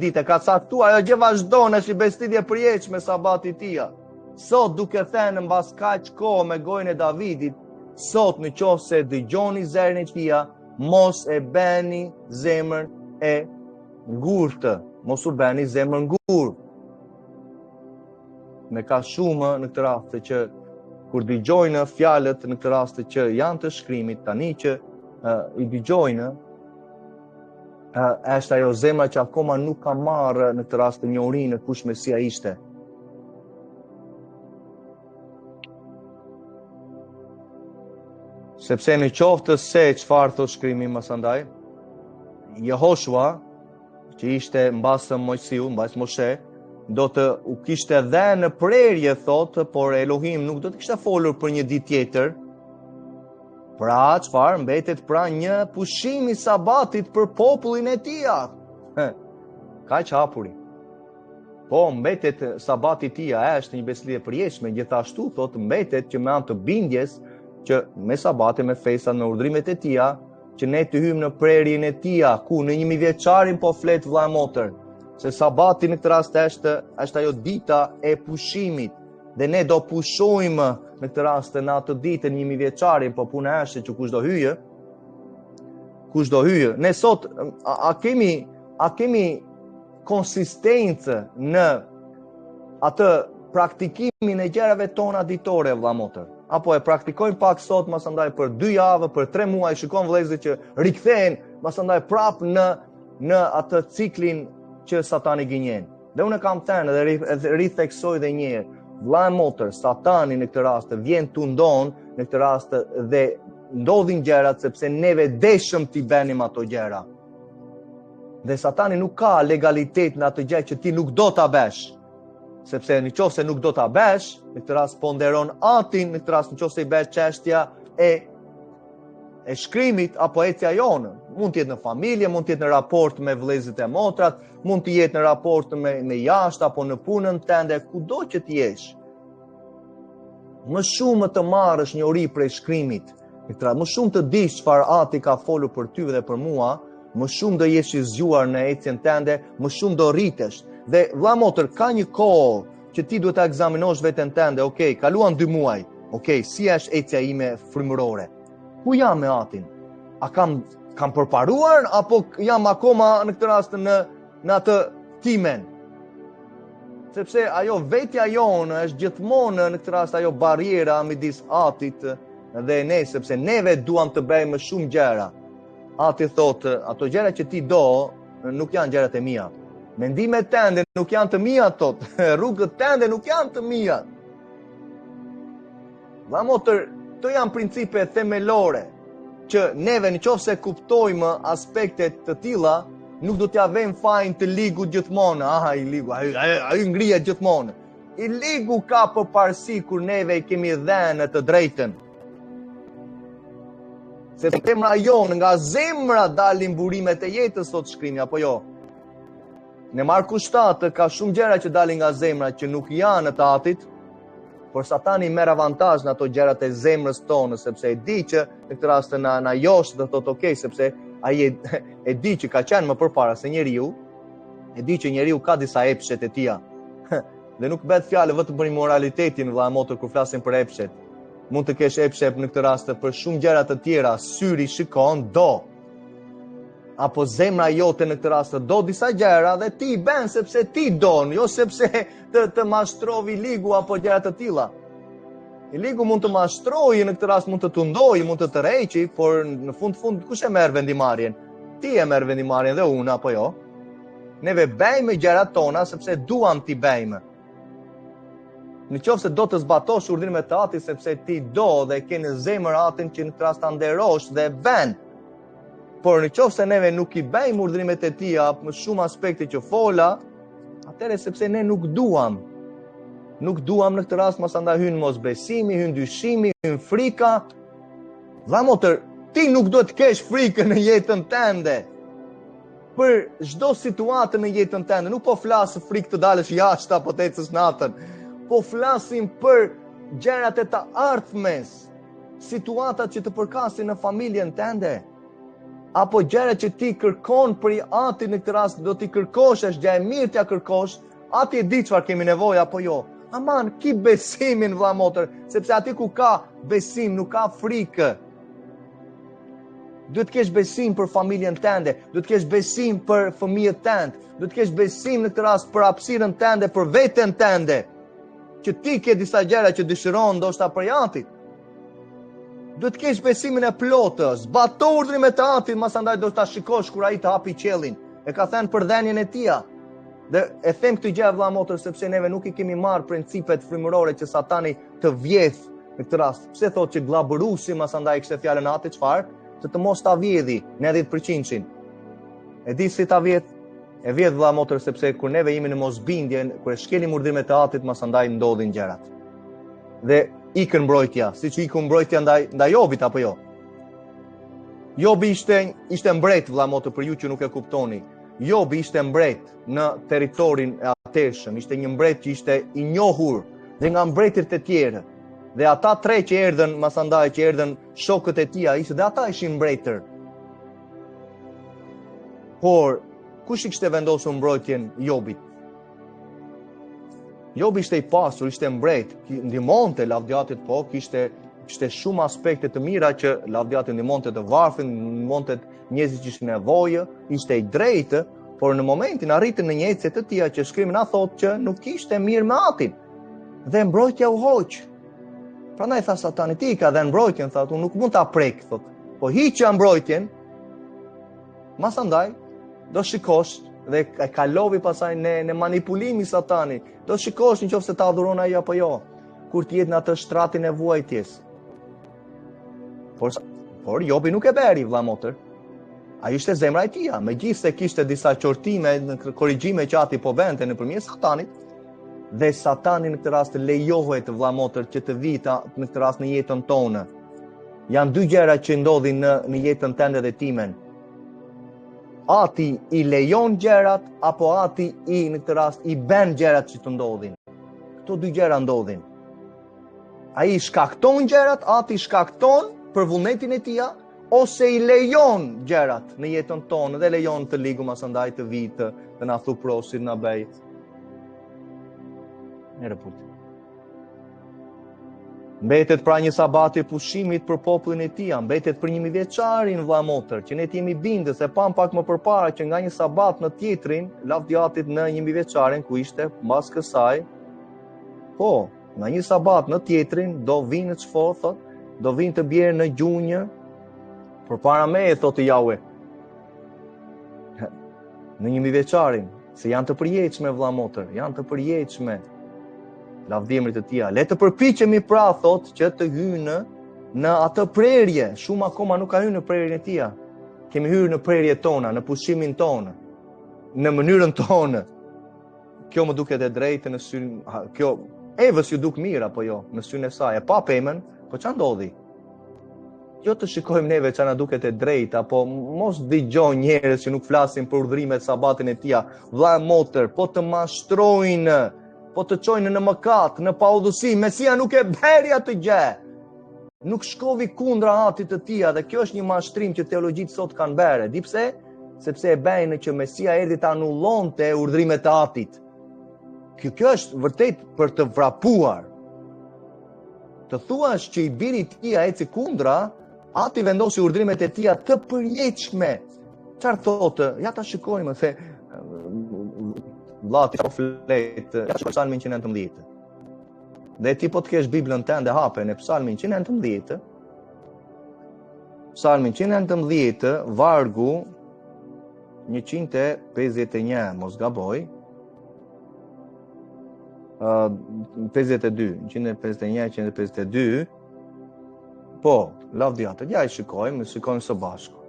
ditë. Ka caktuar, ajo gjë vazhdon, është i bestidhje përjetshme sabati i Tij. Sot duke thënë mbas kaq kohë me gojën e Davidit, sot nëse dëgjoni zërin e Tij, mos e bëni zemrën e ngurtë, mos u bëni zemrën ngurtë. Me ka shumë në këtë rast që kur dëgjojnë fjalët në këtë rast që janë të shkrimit, tani që i dëgjojnë, është ajo zemra që akoma nuk ka marrë në këtë rast njohurinë kush Mesia ishte. Sepse në qoftë se çfarë thotë shkrimi masandaj, Jehoshua, që ishte mbas Mojsiu, mbas Moshe, do të u kishte dhënë në prerje, thotë, por Elohim nuk do të kishte folur për një ditë tjetër. Pra, çfarë mbetet pra një pushim i sabatit për popullin e Tij. Kaq hapuri. Po, mbetet sabati i Tij është një besëlie përjetshme, gjithashtu thotë mbetet që me anë të bindjes që me sabate, me festa, në urdhrimet e Tij, që ne të hyjmë në prerjen e Tij, ku në 1000 vjeçarin po flet vëlla motër, se sabati në këtë rast është ajo dita e pushimit. Dhe ne do pushojmë në këtë rast në atë ditë 1000 vjeçarin, po puna është që kush do hyjë. Ne sot a kemi konsistencë në atë praktikimin e gjërave tona ditore vëlla motër. Apo e praktikojnë pak sot, masandaj për 2 javë, për 3 muaj, shikon vëllezër që rikthehen masandaj prap në atë ciklin që Satani gënjen. Dhe unë kam thënë dhe ritheksoj dhe një herë, vëlla motër, Satani në këtë rast vjen tundon në këtë rast dhe ndodhin gjërat sepse neve deshëm t'i bënim ato gjëra. Dhe Satani nuk ka legalitet në atë gjë që ti nuk do ta bësh. Sepse nëse nuk do ta bësh, në këtë rast ponderon Atin, në këtë rast nëse i bëhet çështja e shkrimit apo ecja jonë. Mund të jetë në familje, mund të jetë në raport me vëllezërit e motrat, mund të jetë në raport me jashtë apo në punën tënde, kudo që të jesh. Më shumë të marrësh njohuri prej shkrimit, më shumë të dish çfarë Ati ka folur për ty dhe për mua, më shumë do jesh i zgjuar në ecjen tënde, më shumë do rritesh. Dhe vëlla motër, ka një kohë që ti duhet ta ekzaminosh veten tënde. Okej, kaluan 2 muaj. Okej, si është ecja ime frymërore? Ku jam me Atin? A kam përparuar apo jam akoma në këtë rast në atë timen? Sepse ajo vetja jonë është gjithmonë në këtë rast ajo barriera midis Atit dhe ne, sepse neve duam të bëjmë shumë gjëra. Ati thotë, ato gjëra që ti do nuk janë gjërat e mia. Mendimet tënde nuk janë të mia, thotë. Rrugët tënde nuk janë të mia. Vëlla motër, këto janë principe themelore që neve nëse kuptojmë aspektet të tilla, nuk do t'ja vëmë fajin të ligut gjithmonë. I ligu, ai ngrihet gjithmonë. I ligu ka përparësi kur neve i kemi dhënë të drejtën. Se zemra jonë, nga zemra dalin burimet e jetës, thot shkrimi, apo jo? Në Marku 7 ka shumë gjëra që dalin nga zemra që nuk janë të Atit, por Satani merr avantazh në ato gjërat e zemrës tonë, sepse e di që në këtë rast na josh do thotë okay, sepse ai e di që ka qenë më përpara se njeriu, e di që njeriu ka disa epshet e tija. Dhe nuk bëhet fjalë vetëm për moralitetin vëlla motër kur flasim për epshet. Mund të kesh epshe në këtë rast për shumë gjëra të tjera, syri shikon, do. Apo zemra jote në këtë rast do disa gjëra dhe ti bën sepse ti don, jo sepse të mashtrovi ligu apo gjëra të tilla. I ligu mund të mashtrojë, në këtë rast mund të tundojë, mund të tërheqë, por në fund kush e merr vendimarrjen? Ti e merr vendimarrjen dhe unë apo jo? Neve bëjmë gjërat tona sepse duam ti bëjmë. Në qoftë se do të zbatosh urdhrimet e Atit sepse ti do dhe ke në zemër Atin që në këtë rast ta nderosh dhe bën. Por në qoftë se neve nuk i bëjmë urdhrimet e Tij më shumë aspekte që fola, atëherë sepse ne nuk duam. Nuk duam në këtë rast mos andaj hyn mosbesimi, hyn dyshimi, hyn frika. Vëlla motër, ti nuk do të kesh frikë në jetën tënde. Për çdo situatë në jetën tënde, nuk po flas frikë të dalësh jashtë apo të ecësh natën. Po flasim për gjërat e të ardhmes, situatat që të përkasin në familjen tënde, apo gjërat që ti kërkon për Atin në këtë rast, do t'i kërkosh, është gjë e mirë t'ja kërkosh, Ati e di çfarë kemi nevojë apo jo. Aman, ki besimin vëlla motër, sepse aty ku ka besim nuk ka frikë. Duhet të kesh besim për familjen tënde, duhet të kesh besim për fëmijët tënd, duhet të kesh besim në këtë rast për hapësirën tënde, për veten tënde. Që ti ke disa gjëra që dëshiron ndoshta për Atin. Duhet të kesh besimin e plotë, zbato urdhrimet e Atit, mas andaj do ta shikosh kur ai të hapi qiellin. E ka thënë për dhënien e Tij. Dhe e them këtë gjë vëlla motër sepse neve nuk i kemi marrë principet frymërore që Satani të vjedh në këtë rast. Pse thotë që gllabëruesi mas andaj kishte fjalën e Atit çfarë? Që të mos ta vjedhi në 10%. E di si ta vjedh? E vjedh vëlla motër sepse kur neve jemi në mosbindje, kur e shkelim urdhrimet e Atit, mas andaj ndodhin gjërat. Dhe ikën mbrojtja, siç u ikën mbrojtja ndaj Jobit apo jo. Jobi ishte mbret vëlla motër, për ju që nuk e kuptoni. Jobi ishte mbret në territorin e atëshëm, ishte një mbret që ishte i njohur dhe nga mbretërit e tjerë. Dhe ata tre që erdhën, mas andaj që erdhën shokët e tij, ishte dhe ata ishin mbretër. Por kush i kishte vendosur mbrojtjen Jobit? Jobi ishte i pasur, ishte mbret, ndihmonte lavdjatit, po kishte shumë aspekte të mira që lavdjati ndihmonte të varfën, ndihmonte njerëzit që ishin nevojë, ishte i drejtë, por në momentin arritën në një ecje të tilla që shkrimi na thotë që nuk kishte mirë me Atin. Dhe mbrojtja u hoq. Prandaj tha Satani, ti ka dhënë mbrojtjen, thotë, unë nuk mund ta prek, thotë. Po hiqja mbrojtjen, mas andaj do shikosh dhe e kalovi pasaj në manipulimi Satani. Do shikosh nëse ta adhuron ai apo jo, kur të jetë në atë shtratin e vuajtjes. Por Jobi nuk e beri vëlla motër. Ai ishte zemra e tij, megjithse kishte disa qortime në korrigjime që Ati po bënte nëpërmjet Satanit, dhe Satani në këtë rast lejohet vëlla motër që të vita në këtë rast në jetën tonë. Janë dy gjëra që ndodhin në jetën tënde dhe timen. Ati i lejon gjërat apo Ati në këtë rast i bën gjërat që të ndodhin. Këto dy gjëra ndodhin. Ai shkakton gjërat, Ati shkakton për vullnetin e tij, ose i lejon gjërat në jetën tonë dhe lejon të ligu mas andaj të vitë, të na thuprosit na bëj. Në reput. Mbetet pra një sabati pushimit për popullin e tij, mbetet për 1 vjeçarin vëlla motër, që ne jemi bindës e pam pak më përpara që nga një sabat në tjetrin, lavdjatit në 1 vjeçarin ku ishte mbas kësaj, po, nga një sabat në tjetrin do vinë çfarë thot, do vinë të bjerë në gjunjë përpara me e thotë Jahve. Në 1 vjeçarin, se janë të përjetshme vëlla motër, janë të përjetshme. Lavdimrit të tija. Le të përpiqemi pra thot që të hynë në atë prerje. Shumë akoma nuk ka hyrë në prerjen e tija. Kemi hyrë në prerjet tona, në pushimin tonë, në mënyrën tonë. Kjo më duket e drejtë në syn, kjo Evës ju duk mirë apo jo, në syn e saj. E pa pemën, po ç'a ndodhi? Jo të shikojmë neve që na duket e drejtë, apo mos dëgjoj njerëz që nuk flasin për urdhrimet sabatin e tija. Vëlla motër, po të mashtrojnë, po të çojnë në mëkat, në paudhësi, Mesia nuk e beri atë gjë. Nuk shkovi kundra Atit të tij, dhe kjo është një mashtrim që teologjit sot kanë bërë. Di pse? Sepse e bëjnë që Mesia erdhi të anullonte urdhrimet e Atit. Kjo është vërtet për të vrapuar. Të thuash që i biri tia eci kundra, ati vendosi urdhrimet e tia të përjetshme. Çfarë thotë? Ja ta shikojmë se vllati po flet, ja shikoj Psalmin 119. Dhe ti po të kesh Biblën tënde hape në Psalmin 119. Psalmin 119, vargu 151, mos gaboj. 52, 151, 152. Po, lavdiatët, ja i shikojmë së bashku.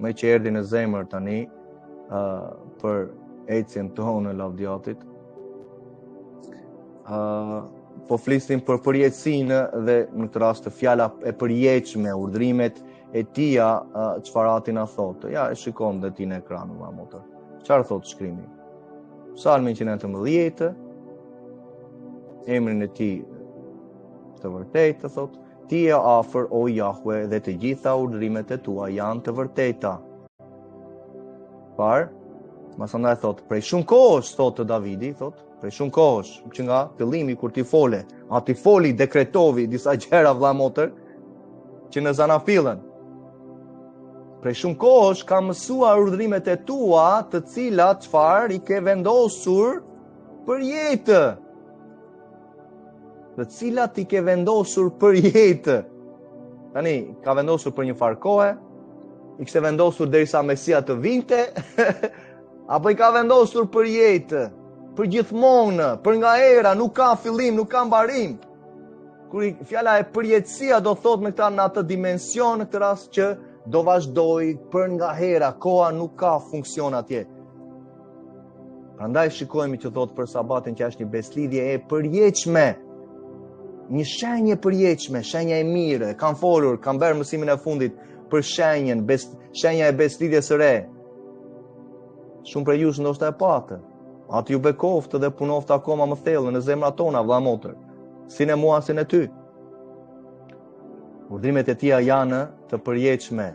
Me që erdi në zemër tani për ecjen tonë në lavdiatit. Po flisnim për përjetësinë dhe në këtë rast fjala e përjetshme, urdhrimet e tia, çfarë ati na thotë. Ja, e shikon dhe ti në ekran, ma motor. Çfarë thotë shkrimi? Psalmi 119, emrin e tij të vërtetë thotë, ti e afër o Jahwe dhe të gjitha urdhrimet e tua janë të vërteta. Par, masandaj thotë, prej shumë kohësh, thotë Davidi, thotë, prej shumë kohësh, që nga fillimi kur ti fole, ati foli, dekretovi disa gjëra vlla motër, që në zanafillën. Prej shumë kohësh ka mësuar urdhrimet e tua, të cilat çfarë i ke vendosur për jetë. Të cilat i ke vendosur për jetë. Tani, ka vendosur për një farë kohe, i kishte vendosur derisa Mesia të vinte, apo i ka vendosur për jetë, për gjithmonë, për nga era, nuk ka fillim, nuk ka mbarim. Kur fjala e përjetësia do thot me këta në atë dimension, në këtë rast që do vazhdoj për nga hera, koha nuk ka funksion atje. Prandaj shikojmë që thot për sabatin që është një beslidhje e përjetshme. Një shenjë përjetshme, shenja e mirë, kam folur, kam bërë mësimin e fundit për shenjën, shenja e beslidhjes së re. Shumë prej jush ndoshta e patë. Atë ju bekoftë dhe punoftë akoma më thellë në zemrat tona, vlla motër. Si në mua, si në ty. Urdhrimet e tia janë të përjetshme.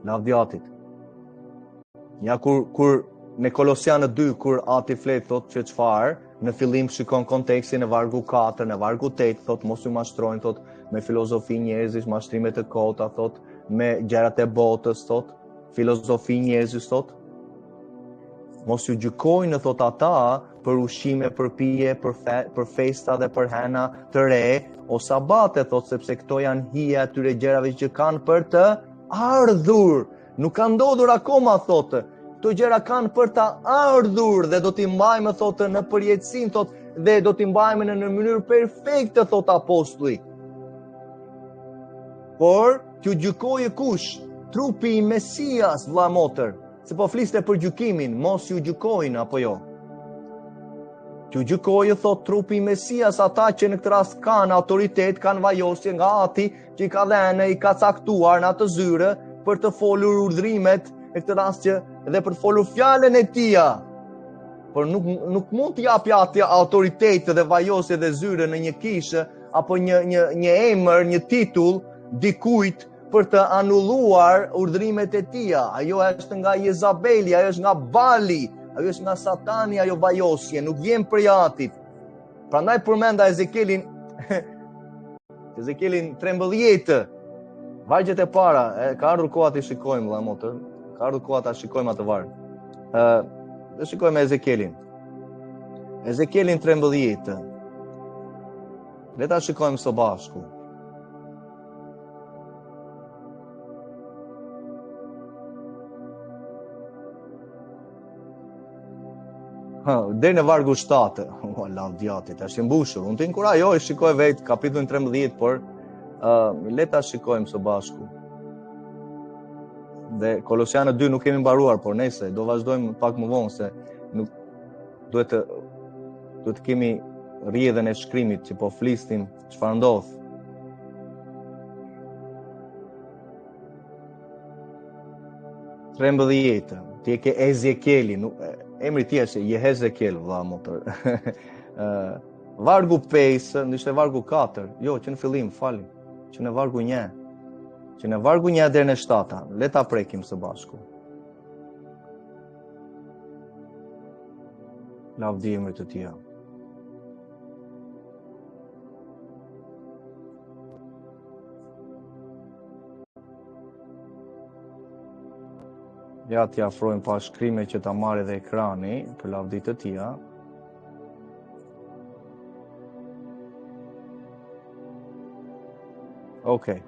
Lavdiatit. Ja kur në Kolosianët 2, kur ati flet thot që çfarë, në fillim shikon kontekstin në vargu 4, në vargu 8, thot mos ju mashtrojnë, thot me filozofi njerëzish, mashtrimet e kota, thot me gjërat e botës, thot filozofi njerëzish, thot mos ju gjykojnë, thot ata për ushqime, për pije, për festa dhe për hena të re, o sabate, thot, sepse këto janë hija atyre gjërave që kanë për të ardhur. Nuk kanë ndodhur akoma, thotë. Këto gjëra kanë për të ardhur dhe do t'i mbajmë, thotë, në përjetësinë, thotë, dhe do t'i mbajmë në mënyrë perfekte, thotë apostulli. Por, t'ju gjykojë kush? Trupi i Mesias, vlla motër. Se po fliste për gjykimin, mos ju gjykojnë apo jo. T'ju gjykojë, thot trupi i Mesias, ata që në këtë rast kanë autoritet, kanë vajosje nga ati që i ka dhënë, i ka caktuar në atë zyre për të folur urdhrimet, në këtë rast që dhe për të folur fjalën e tia. Por nuk mund t'i japi ati autoritet dhe vajosje dhe zyre në një kishë apo një emër, një titull dikujt për të anulluar urdhrimet e tia. Ajo është nga Jezabeli, ajo është nga Bali, ajo është nga Satani, ajo vajosje, nuk vjen prej atit. Prandaj përmenda Ezekielin 13, vargjet e para, ka ardhur koha të shikojmë, vëlla motër, ka ardhur koha të shikojmë atë varg. Dhe shikojmë Ezekielin. Ezekielin 13. Le ta shikojmë së bashku. Deri në vargu 7. Lavdiatit, është i mbushur. Unë të inkurajoj, shikoj vetë kapitullin 13, por le ta shikojmë së bashku. Dhe Kolosianët 2 nuk kemi mbaruar, por nese do vazhdojmë pak më vonë se nuk duhet të kemi rrjedhën e shkrimit që po flisnim çfarë ndodh. Ti e ke Ezekieli, emri ti është Jehezekiel, vëlla motër. Vargu 5, ndishte vargu 4, jo, që në fillim, fali, që në vargu 1, që në vargu 1 deri në 7, le ta prekim së bashku. Lavdi emrit të Tij. Ja t'i afrojmë pa shkrime që ta marrë edhe ekrani për lavdi të Tij. Okej.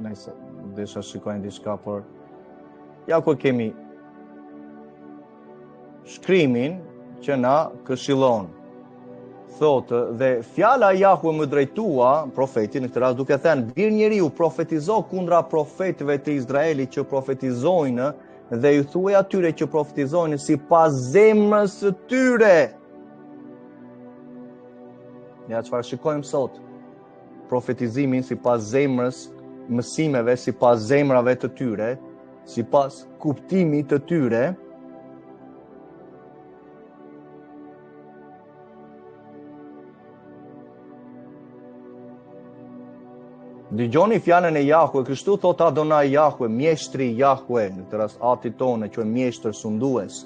Nëse desha shikojnë diçka, por ja ku kemi shkrimin që na këshillon. Thotë, dhe fjala e Jahve më drejtua profetin në këtë rast duke thënë, bir njeriu profetizo kundra profetëve të Izraelit që profetizojnë dhe ju thuaj atyre që profetizojnë sipas zemrës së tyre. Ja çfarë shikojmë sot? Profetizimin sipas zemrës, mësimeve sipas zemrave të tyre, sipas kuptimit të tyre. Dëgjoni fjalën e Jahve, kështu thot Adonai Jahve, mjeshtri Jahve, në këtë rast Ati tonë, që mjeshtër sundues.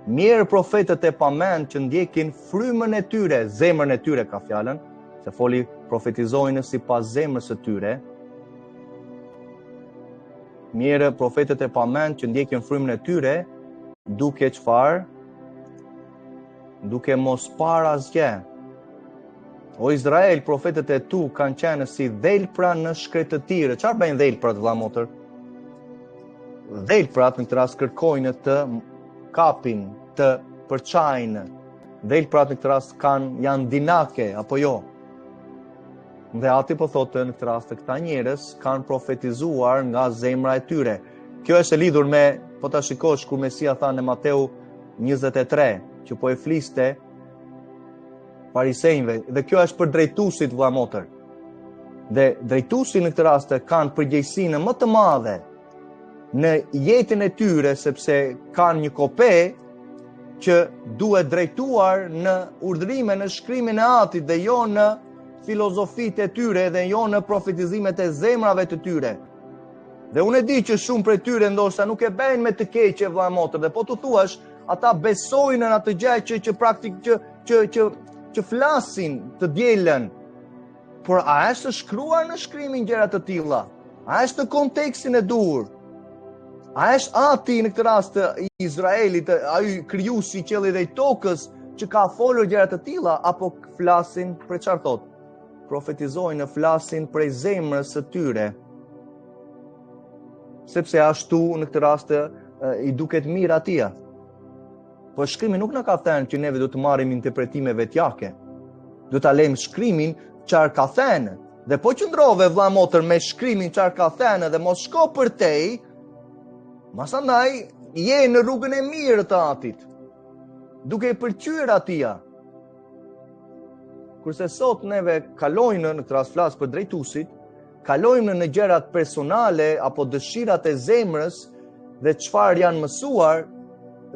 Mirë profetët e pamend që ndjekin frymën e tyre, zemrën e tyre ka fjalën, se foli profetizojnë sipas zemrës së tyre. Mirë profetët e pamend që ndjekin frymën e tyre, duke çfarë? Duke mos parë asgjë. O Izrael, profetët e tu kanë qenë si dhelpra në shkretë të tyre. Çfarë bëjnë dhelprat, vëlla motër? Dhelprat në këtë rast kërkojnë të kapin, të përçajnë. Dhelprat në këtë rast janë dinake, apo jo? Dhe Ati po thotë në këtë rast të këta njerëz kanë profetizuar nga zemra e tyre. Kjo është e lidhur me, po ta shikosh kur Mesia tha në Mateu 23, që po e fliste farisejve, dhe kjo është për drejtuesit, vëlla motër. Dhe drejtuesit në këtë rast kanë përgjegjësinë më të madhe në jetën e tyre, sepse kanë një kope që duhet drejtuar në urdhrime, në shkrimin e Atit, dhe jo në filozofitë e tyre, dhe jo në profetizimet e zemrave të tyre. Dhe unë e di që shumë prej tyre ndoshta nuk e bëjnë me të keqe, vëlla motër, dhe po tu thuash, ata besojnë në atë gjë që praktik që flasin të dielën, por a është shkruar në shkrimin gjëra të tilla? A është në kontekstin e duhur? A është Ati në këtë rast i Izraelit, ai krijuesi i qiellit dhe i tokës, që ka folur gjëra të tilla, apo flasin për çfarë thot? Profetizojnë, flasin prej zemrës së tyre. Sepse ashtu në këtë rast i duket mirë atij. Po shkrimi nuk na ka thënë që neve do të marrim interpretime vetjake. Do ta lejmë shkrimin çfarë ka thënë. Dhe po qëndrove, vëlla motër, me shkrimin çfarë ka thënë dhe mos shko përtej, masandaj je në rrugën e mirë të Atit, duke i pëlqyer Atij. Kurse sot neve kalojmë në këtë rast flas për drejtuesit, kalojmë në gjërat personale apo dëshirat e zemrës dhe çfarë janë mësuar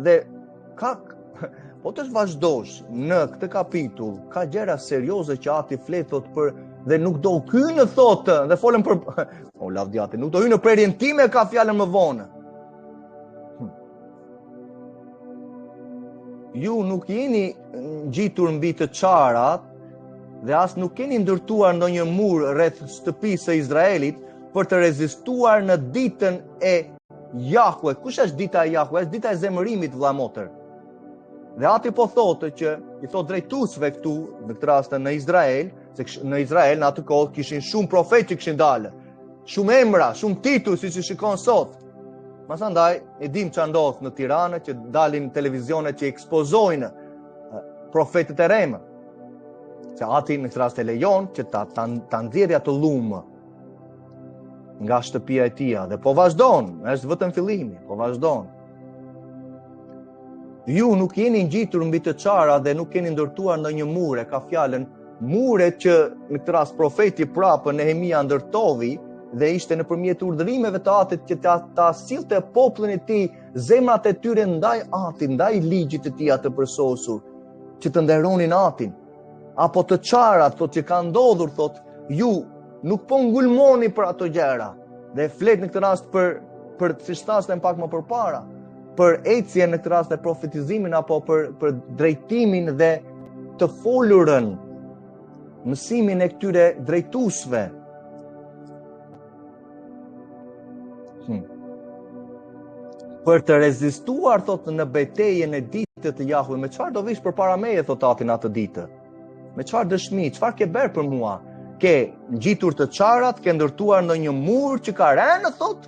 dhe po të vazhdosh në këtë kapitull, ka gjëra serioze që Ati fletot për dhe nuk do hynë thotë, dhe folën për o lavdiati, nuk do hynë në prerjen time, ka fjalën më vonë. Ju nuk jeni ngjitur mbi të çarat dhe as nuk keni ndërtuar ndonjë mur rreth shtëpisë së Izraelit për të rezistuar në ditën e Jahve. Kush është dita e Jahve? Është dita e zemërimit, vëlla motër. Dhe Ati po thotë që i thot drejtuesve këtu, në këtë rast në Izrael, se në Izrael në atë kohë kishin shumë profetë që kishin dalë, shumë emra, shumë titull, siç i shikon sot. Masandaj e dim çfarë ndodh në Tiranë, që dalin televizionet që ekspozojnë profetët e remë. Se Ati në këtë rast e lejon që ta nxjerrë atë lumë nga shtëpia e tij, dhe po vazhdon, është vetëm fillimi, po vazhdon. Ju nuk jeni ngjitur mbi të çara dhe nuk keni ndërtuar ndonjë mure, ka fjalën muret që në këtë rast profeti prapë Nehemia ndërtovi dhe ishte nëpërmjet urdhërimeve të Atit që ta sillte popullin e tij, zemrat e tyre ndaj Atit, ndaj ligjit të tij të përsosur, që të nderonin Atin. Apo të çarat, thotë, që ka ndodhur, thotë, ju nuk po ngulmoni për ato gjëra. Dhe flet në këtë rast për për siç thashëm pak më përpara, për ecjen në këtë rast e profetizimin apo për drejtimin dhe të folurën, mësimin e këtyre drejtuesve. Për të rezistuar, thotë, në betejën e ditët të Jahve, me çfarë do vish përpara meje, thotë Ati, në atë ditë? Me çfarë dëshmi, çfarë ke bërë për mua? Ke ngjitur të çarat, ke ndërtuar ndonjë mur që ka rënë, thotë?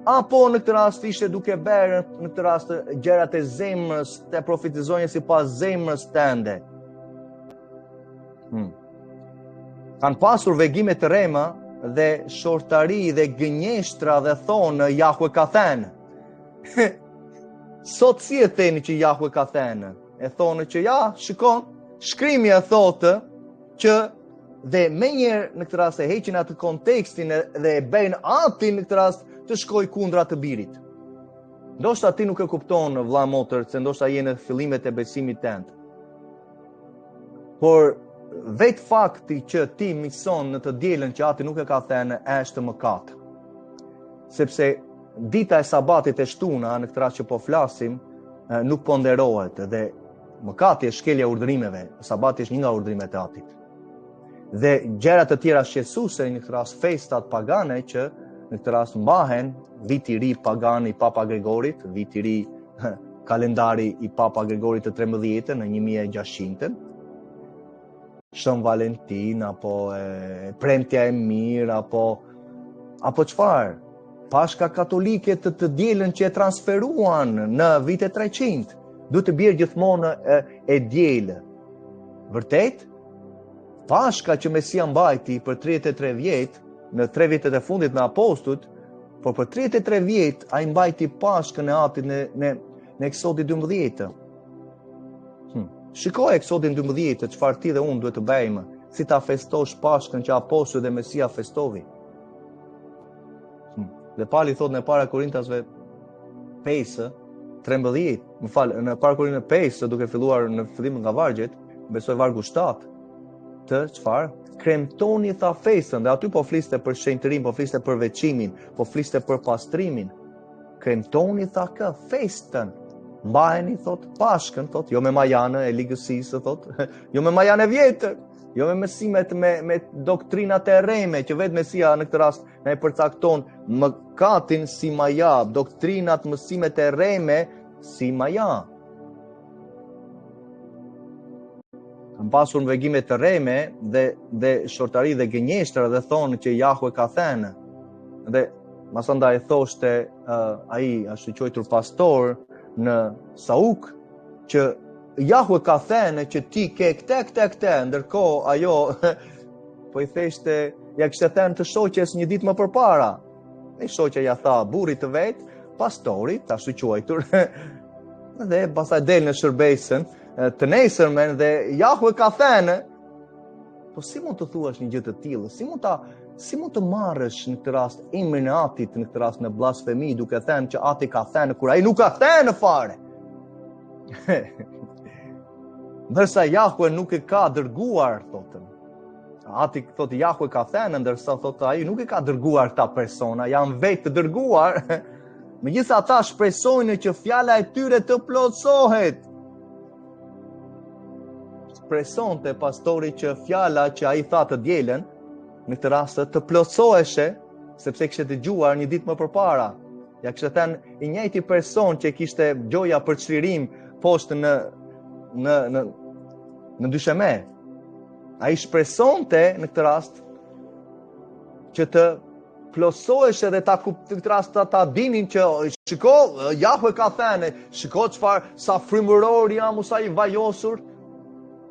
Apo në këtë rast ishte duke bërë në këtë rast gjërat e zemrës, të profetizojnë sipas zemrës tënde? Kanë pasur vegime të rema dhe shortari dhe gënjeshtra dhe thonë Jahve ka thënë. Sot si e theni që Jahve ka thënë? E thonë që ja, shikon, shkrimi e thotë që dhe me njerë në këtë rast e heqin atë kontekstin dhe e bëjnë Atin në këtë rast të shkoj kundra të birit. Ndoshta ti nuk e kupton, vlla motër, se ndoshta je në fillimet e besimit tënd. Por vetë fakti që ti mison në të dielën që Ati nuk e ka thënë është mëkat. Sepse dita e sabatit e shtuna, në këtë rast që po flasim, nuk ponderohet dhe mëkati është shkelja e urdhërimeve. Sabati është një nga urdhërimet e Atit. Dhe gjërat të tjera shqetësuese në këtë rast festat pagane që në këtë rast mbahen, viti i ri pagan i Papa Gregorit, viti i ri kalendari i Papa Gregorit të 13 në 1600, Shën Valentin, apo premtja e mirë, apo çfarë? Pashka katolike të dielën që e transferuan në vitet 300. Duhet të bjerë gjithmonë e dielë. Vërtet? Pashka që Mesia mbajti për 33 vjet, në 3 vjetet e fundit me apostujt, por për 33 vjet ai mbajti Pashkën e Atit në Eksodin 12. Shikoj Eksodin 12, çfarë ti dhe unë duhet të bëjmë, si ta festosh Pashkën që apostujt dhe Mesia festovi. Dhe Pali thot në para Korintasve 5:13, në para Korintasve 5, duke filluar në fillim nga vargjet, besoj vargu 7, të çfarë? Kremtoni tha festën, dhe aty po fliste për shenjtërim, po fliste për veçimin, po fliste për pastrimin. Kremtoni tha kë festën. Mbajeni, thot, Pashkën, thot, jo me majanë e ligësisë, thot, jo me majanë e vjetër, jo me mësimet me doktrinat e rreme, që vetë Mesia në këtë rast na e përcakton mëkatin si maja, doktrinat, mësimet e rreme si maja. Kanë pasur në vegime të rreme dhe shortari dhe gënjeshtra dhe thonë që Jahve ka thënë. Dhe masandaj thoshte ai ashtu quajtur pastor në Sauk që Jahve ka thënë që ti ke këte, ndërkohë ajo po i theshte ja kishte thënë të shoqes një ditë më përpara. E shoqja ja tha burrit të vet, pastorit, ashtu quajtur. Dhe pastaj del në shërbesën të nesërmen dhe Jahve ka thënë, po si mund të thuash një gjë të tillë? Si mund të marrësh në këtë rast emrin e Atit në këtë rast në blasfemi duke thënë që Ati ka thënë kur ai nuk ka thënë fare? Ndërsa Jahve nuk e ka dërguar, thotë. Ati thotë Jahve ka thënë, ndërsa thotë ai nuk e ka dërguar këta persona, janë vetë të dërguar. Megjithatë ata shpresojnë që fjala e tyre të plotësohet. Shpresonte pastori që fjala që ai tha të dielën në këtë rast të plotësoheshe, sepse kishte dëgjuar një ditë më përpara. Ja kishte thënë i njëjti person që kishte gjoja për çlirim poshtë në dysheme. Ai shpresonte në këtë rast që të plotësoheshe dhe ta kuptojnë këtë rast ta dinin që shiko Jahve ka thënë, shiko çfarë sa frymëror jam sa i vajosur.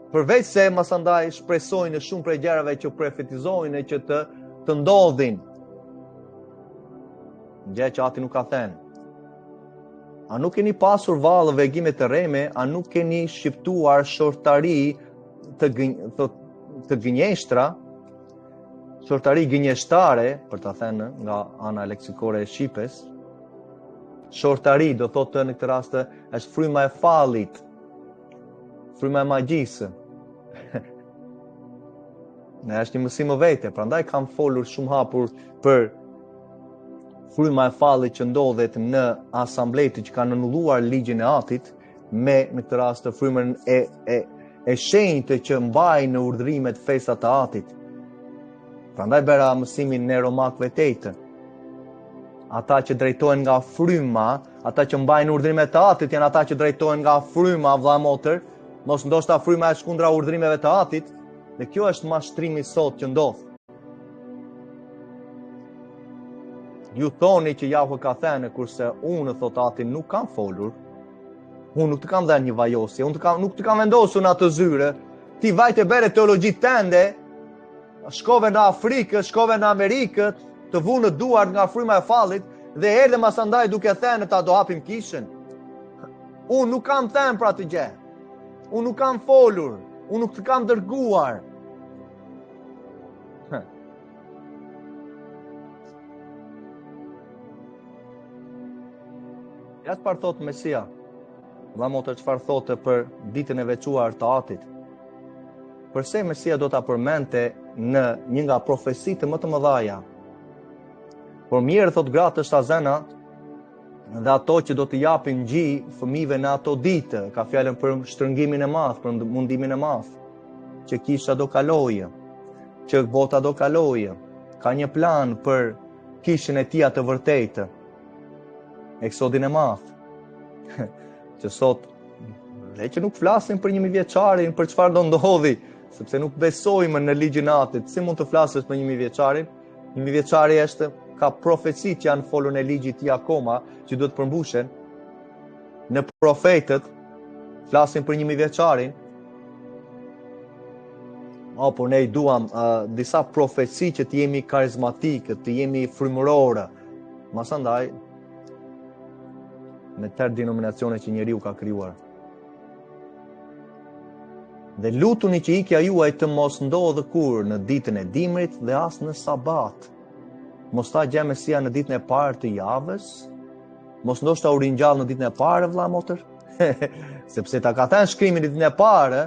Përveç se masandaj shpresojnë shumë prej gjërave që profetizojnë që të ndodhin. Gjë që Ati nuk ka thënë. A nuk keni pasur vallë vegime të rreme, a nuk keni shqiptuar shortari të gënjeshtra, shortari gënjeshtare, për ta thënë nga ana leksikore e shqipes. Shortari do thotë në këtë rast është fryma e fallit, fryma e magjisë. Ne është një mësim vete, prandaj kam folur shumë hapur për fryma e fallit që ndodhet në asamblejtë që kanë anulluar ligjin e Atit, me në këtë rast të frymën e shenjtë që mbajnë në urdhrimet festat të Atit. Prandaj bëra mësimin në Romakëve 8. Ata që drejtohen nga fryma, ata që mbajnë urdhrimet të Atit, janë ata që drejtohen nga fryma, vëlla motër, mos ndoshta fryma e shkundra urdhrimeve të Atit, dhe kjo është mashtrimi sot që ndodh. Ju thoni që Jahve ka thënë, kurse unë, thot Ati, nuk kam folur. Unë nuk të kam dhënë një vajosje, nuk të kam vendosur në atë zyre. Ti vajte bere teologjit tende, shkove në Afrikë, shkove në Amerikë, të vu në duar nga fryma e fallit, dhe erdhe masandaj duke thënë ta do hapim kishën. Unë nuk kam thënë për atë gjë. Unë nuk kam folur, unë nuk të kam dërguar. Ja çfarë thot Mesia. Vëlla motër, çfarë thotë për ditën e veçuar të Atit. Përse Mesia do ta përmente në një nga profecitë më të mëdha. Por mirë, thot gratë është azena, dhe ato që do të japin gjë fëmijëve në ato ditë, ka fjalën për shtrëngimin e madh, për mundimin e madh, që kisha do kalojë, që bota do kalojë, ka një plan për kishën e tij të vërtetë. Eksodin e madh. Që sot dhe që nuk flasim për 1000 vjeçarin, për çfarë do ndodhi, sepse nuk besojmë në ligjin e Atit. Si mund të flasësh për 1000 vjeçarin? 1000 vjeçari ka profeci që janë folur në ligjit tij akoma, që duhet përmbushen. Në profetët flasim për 1000 vjeçarin. Por ne i duam disa profeci që të jemi karizmatikë, të jemi frymërorë. Masandaj në tërë denominacione që njeriu ka krijuar. Dhe lutuni që ikja juaj të mos ndodhë kur në ditën e dimrit dhe as në sabat. Mos ta gjë Mesia në ditën e parë të javës, mos ndoshta u ringjall në ditën e parë, vëlla motër, sepse ta ka thënë shkrimi në ditën e parë,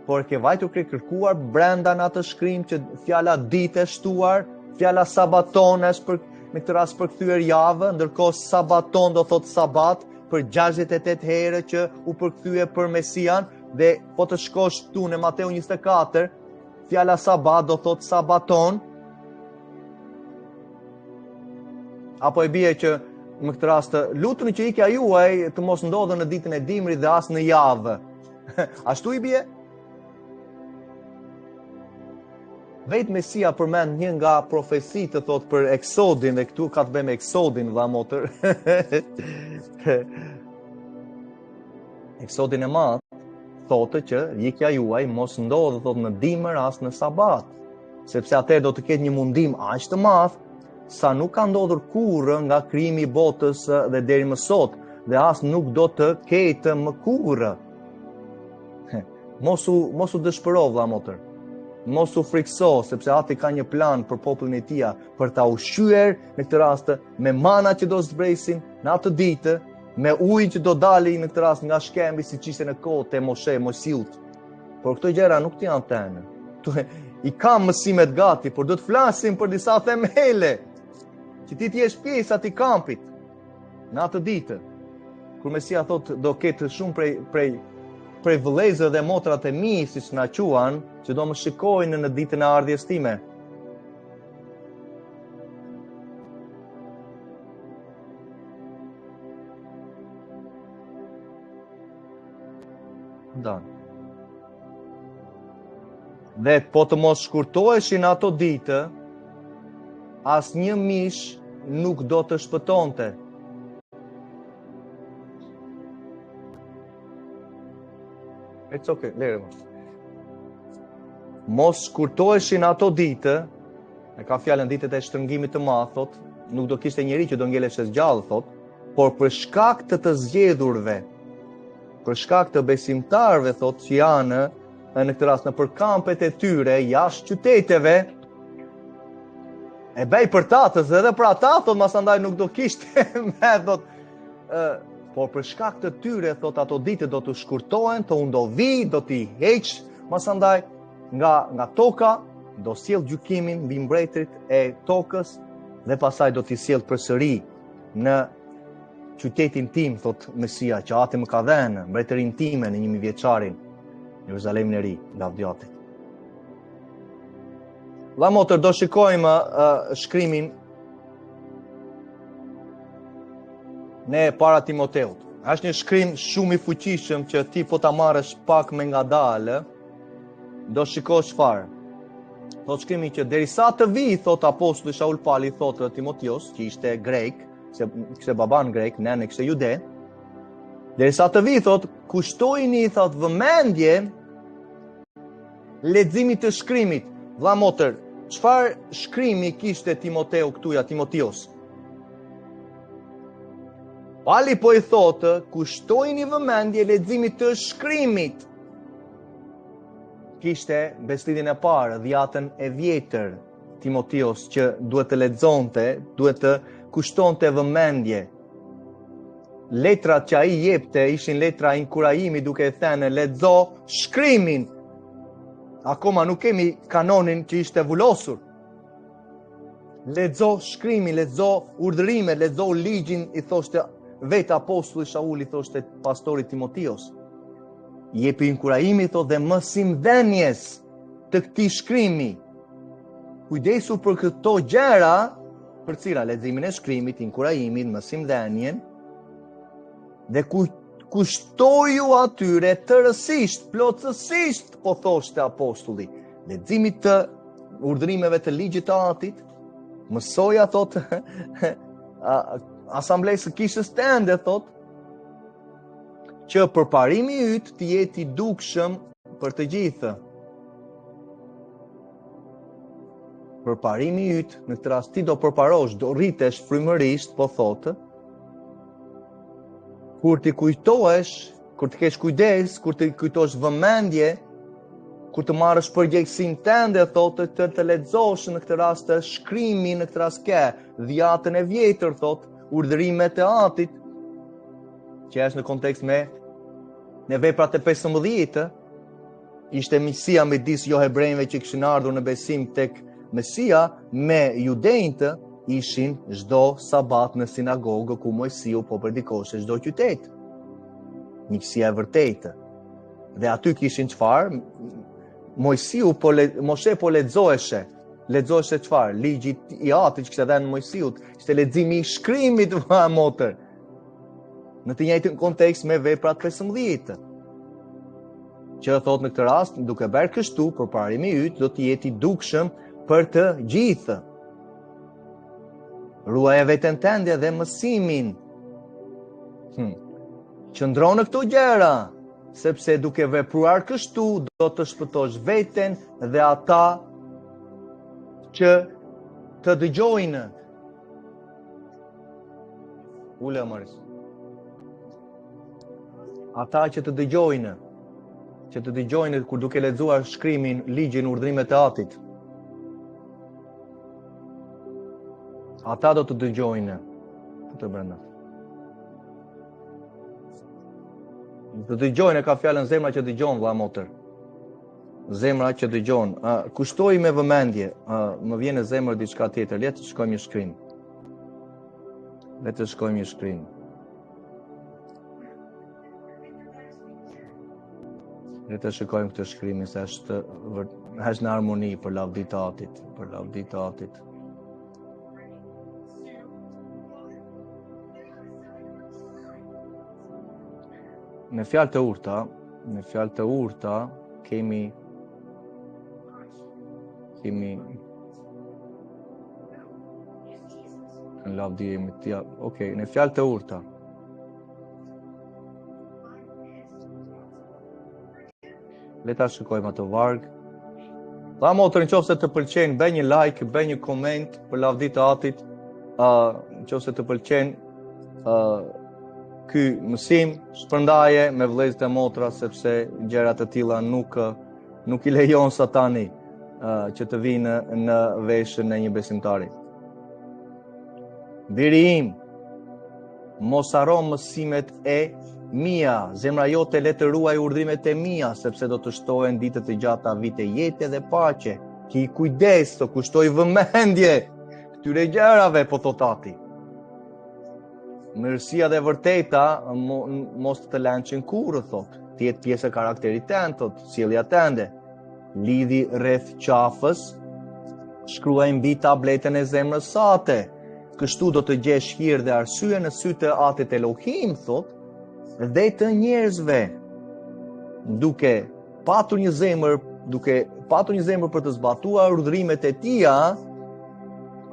por ke vajtur kërkuar brenda në atë shkrim që fjala ditë e shtuar, fjala sabaton është për në këtë rast për kthyer javë, ndërkohë sabaton do thot sabat për 68 herë që u përkthye për Mesian, dhe po të shkosh tu në Mateu 24, fjala sabat do thot sabaton. Apo e bie që në këtë rast lutuni që ikja juaj të mos ndodhë në ditën e dimrit dhe as në javë. Ashtu i bie? Vetë Mesia përmend një nga profeci të thot për Eksodin, dhe këtu ka të bëjë me Eksodin, vëlla motër. Eksodin e madh thotë që ikja juaj mos ndodhë thot në dimër as në sabat, sepse atëherë do të ketë një mundim aq të madh sa nuk ka ndodhur kurrë nga krijimi i botës dhe deri më sot, dhe as nuk do të ketë më kurrë. Mos u dëshpëro, vëlla motër. Mos u frikso, sepse Ati ka një plan për popullin e tij për ta ushqyer në këtë rast me mana që do zbresin në atë ditë, me ujë që do dali në këtë rast nga shkembi siç ishte në kohët e Mosiut. Por këto gjëra nuk të janë tënë. I kam mësimet gati, por do të flasim për disa themele që ti jesh pjesë atij kampit në atë ditë. Kur Mesia thotë do ketë shumë prej vëllezër dhe motrat e mi, siç na quan, që do më shikojnë në ditën e ardhjes time. Dhe po të mos shkurtoheshin ato ditë, asnjë mish nuk do të shpëtonte. It's okay, lere më. Mos shkurtoheshin ato ditë, e ka fjalën ditët e shtrëngimit të madh, thot, nuk do kishte njeri që do ngeleshe gjallë, thot, por për shkak të zgjedhurve, për shkak të besimtarëve, thot, që janë në këtë rast në përkampet e tyre, jashtë qyteteve, e bej për tatës, edhe për ata, thot, masandaj nuk do kishte me, thot, por për shkak të tyre, thot, ato ditë do të shkurtohen, të undovi, do t'i heq, masandaj, nga toka, do sjell gjykimin mbi mbretërit e tokës, dhe pasaj do t'i sjell përsëri në qytetin tim, thot Mesia, që ati më ka dhenë, mbretërin time në 1000 vjeçarin, Jeruzalemin e ri, lavdjatit. Vëlla motër, do shikojmë shkrimin ne para Timoteut. Është një shkrim shumë i fuqishëm që ti po ta marrësh pak me ngadalë, do shikosh çfarë. Thot shkrimi që derisa të vi, thot apostulli Shaul Pali, thot Timoteos, që ishte grek, kishte baban grek, nene kishte jude, derisa të vi, thot, kushtojini, thot, vëmendje leximit të shkrimit. Vëlla motër, çfarë shkrimi kishte Timoteu këtuja, Timoteos? Pali po i thotë, kushtojini vëmendje leximit të shkrimit. Kishte beslidin e parë, dhjatën e vjetër, Timoteos, që duhet të lexonte, duhet të kushtonte vëmendje. Letrat që ai jepte ishin letra inkurajimi, duke thënë lexo shkrimin. Akoma nuk kemi kanonin që ishte vullosur. Lexo shkrimin, lexo urdhërimet, lexo ligjin, i thoshte vetë apostulli Shaul, i thoshte pastorit Timoteos. Jepi inkurajimi, thot, dhe mësimdhënies të këtij shkrimi. Kujdesu për këto gjëra, për cila leximin e shkrimit, inkurajimin, mësimdhënien, dhe kushtoju atyre tërësisht, plotësisht, po thoshte apostulli, leximit të urdhërimeve të ligjit të Atit, mësoja, thot, asamblesë së kishës tënde, thot, që përparimi yt të jetë i dukshëm për të gjithë. Përparimi yt, në këtë rast ti do përparosh, do rritesh frymërisht, po thotë, kur ti kujtohesh, kur të kesh kujdes, kur të kujtosh vëmendje, kur të marrësh përgjegjësinë tënde, thotë, të lexosh në këtë rast të shkrimin, në këtë rast ke dhjatën e vjetër, thotë, urdhërimet e Atit, që është në kontekst me në veprat e 15, ishte miqësia midis jo hebrejve që kishin ardhur në besim tek Mesia, me judejtë ishin çdo sabat në sinagogë ku Mojsiu po predikoshte çdo qytet. Miqësia e vërtetë. Dhe aty kishin çfarë? Mojsiu Moshe po lexoheshe çfarë? Ligji i Atit që kishte dhënë Mojsiut, ishte leximi i shkrimit, vëlla motër. Në të njëjtin kontekst me veprat 15. Që thot në këtë rast, duke bërë kështu, përparimi yt do të jetë i dukshëm për të gjithë. Ruaje veten tënde dhe mësimin. Qëndro në këto gjëra, sepse duke vepruar kështu do të shpëtosh veten dhe ata që të dëgjojnë. Ule Maris. Ata që të dëgjojnë kur duke lexuar shkrimin, ligjin, urdhrimet e Atit. Ata do të dëgjojnë të brenda. Të dëgjojnë ka fjalën zemra që dëgjon, vëlla motër. Zemra që dëgjon. Kushtoj me vëmendje. Më vjen në zemër diçka tjetër. Le të shkojmë një shkrim. Le të shikojmë këtë shkrimin se është në harmoni për lavditë të Atit, Në fjalë të urta kemi në lavdi e më tja. Okej, në fjalë të urta. Le ta shikojmë atë varg. Vëlla motër, nëse të pëlqen, bëj një like, bëj një koment për lavditë të Atit. Nëse të pëlqen ky mësim, shpërndaje me vëllezërit e motra, sepse gjëra të tilla nuk i lejon Satani që të vinë në veshën e një besimtari. Biri im, mos harro mësimet e mia, zemra jote le të ruaj urdhrimet e mia, sepse do të shtohen ditët e gjata, vite jete dhe paqe. Ki kujdes, të kushtoj vëmendje këtyre gjërave, po thot ati. Mirësia dhe vërteta mos të lançin kurrë, thot. Të jetë pjesë e karakterit tënd, thot, sjellja tënde. Lidhi rreth qafës, shkruaj mbi tabletën e zemrës sate. Kështu do të gjesh hir dhe arsye në sytë e Atit Elohim, thot, dhe të njerëzve, duke patur një zemër për të zbatuar urdhrimet e tija,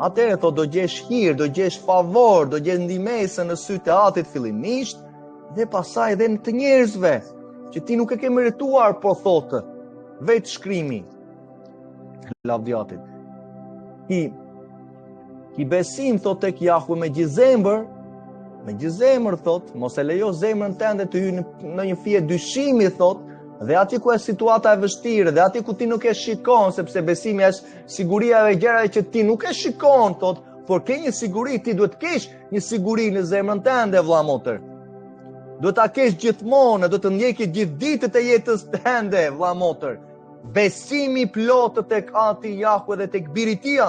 atëherë thot do gjesh hir, do gjesh favor, do gjesh ndihmëse në sytë e Atit fillimisht dhe pasaj edhe në të njerëzve, që ti nuk e ke merituar, po thotë vetë shkrimi. Lavdiatit. Ki besim thot tek Jahve me gjithë zemër thot, mos e lejo zemrën tënde të hyjë në një fije dyshimi thot, dhe ati ku është situata e vështirë, dhe ati ku ti nuk e shikon, sepse besimi është siguria e gjërave që ti nuk e shikon, thot, por ke një siguri, ti duhet kesh një siguri në zemrën tënde, vëlla motër. Duhet ta kesh gjithmonë, duhet të ndjeki gjithë ditët e jetës tënde, vëlla motër. Besimi plot tek Ati Jahve dhe tek Biri i Tij.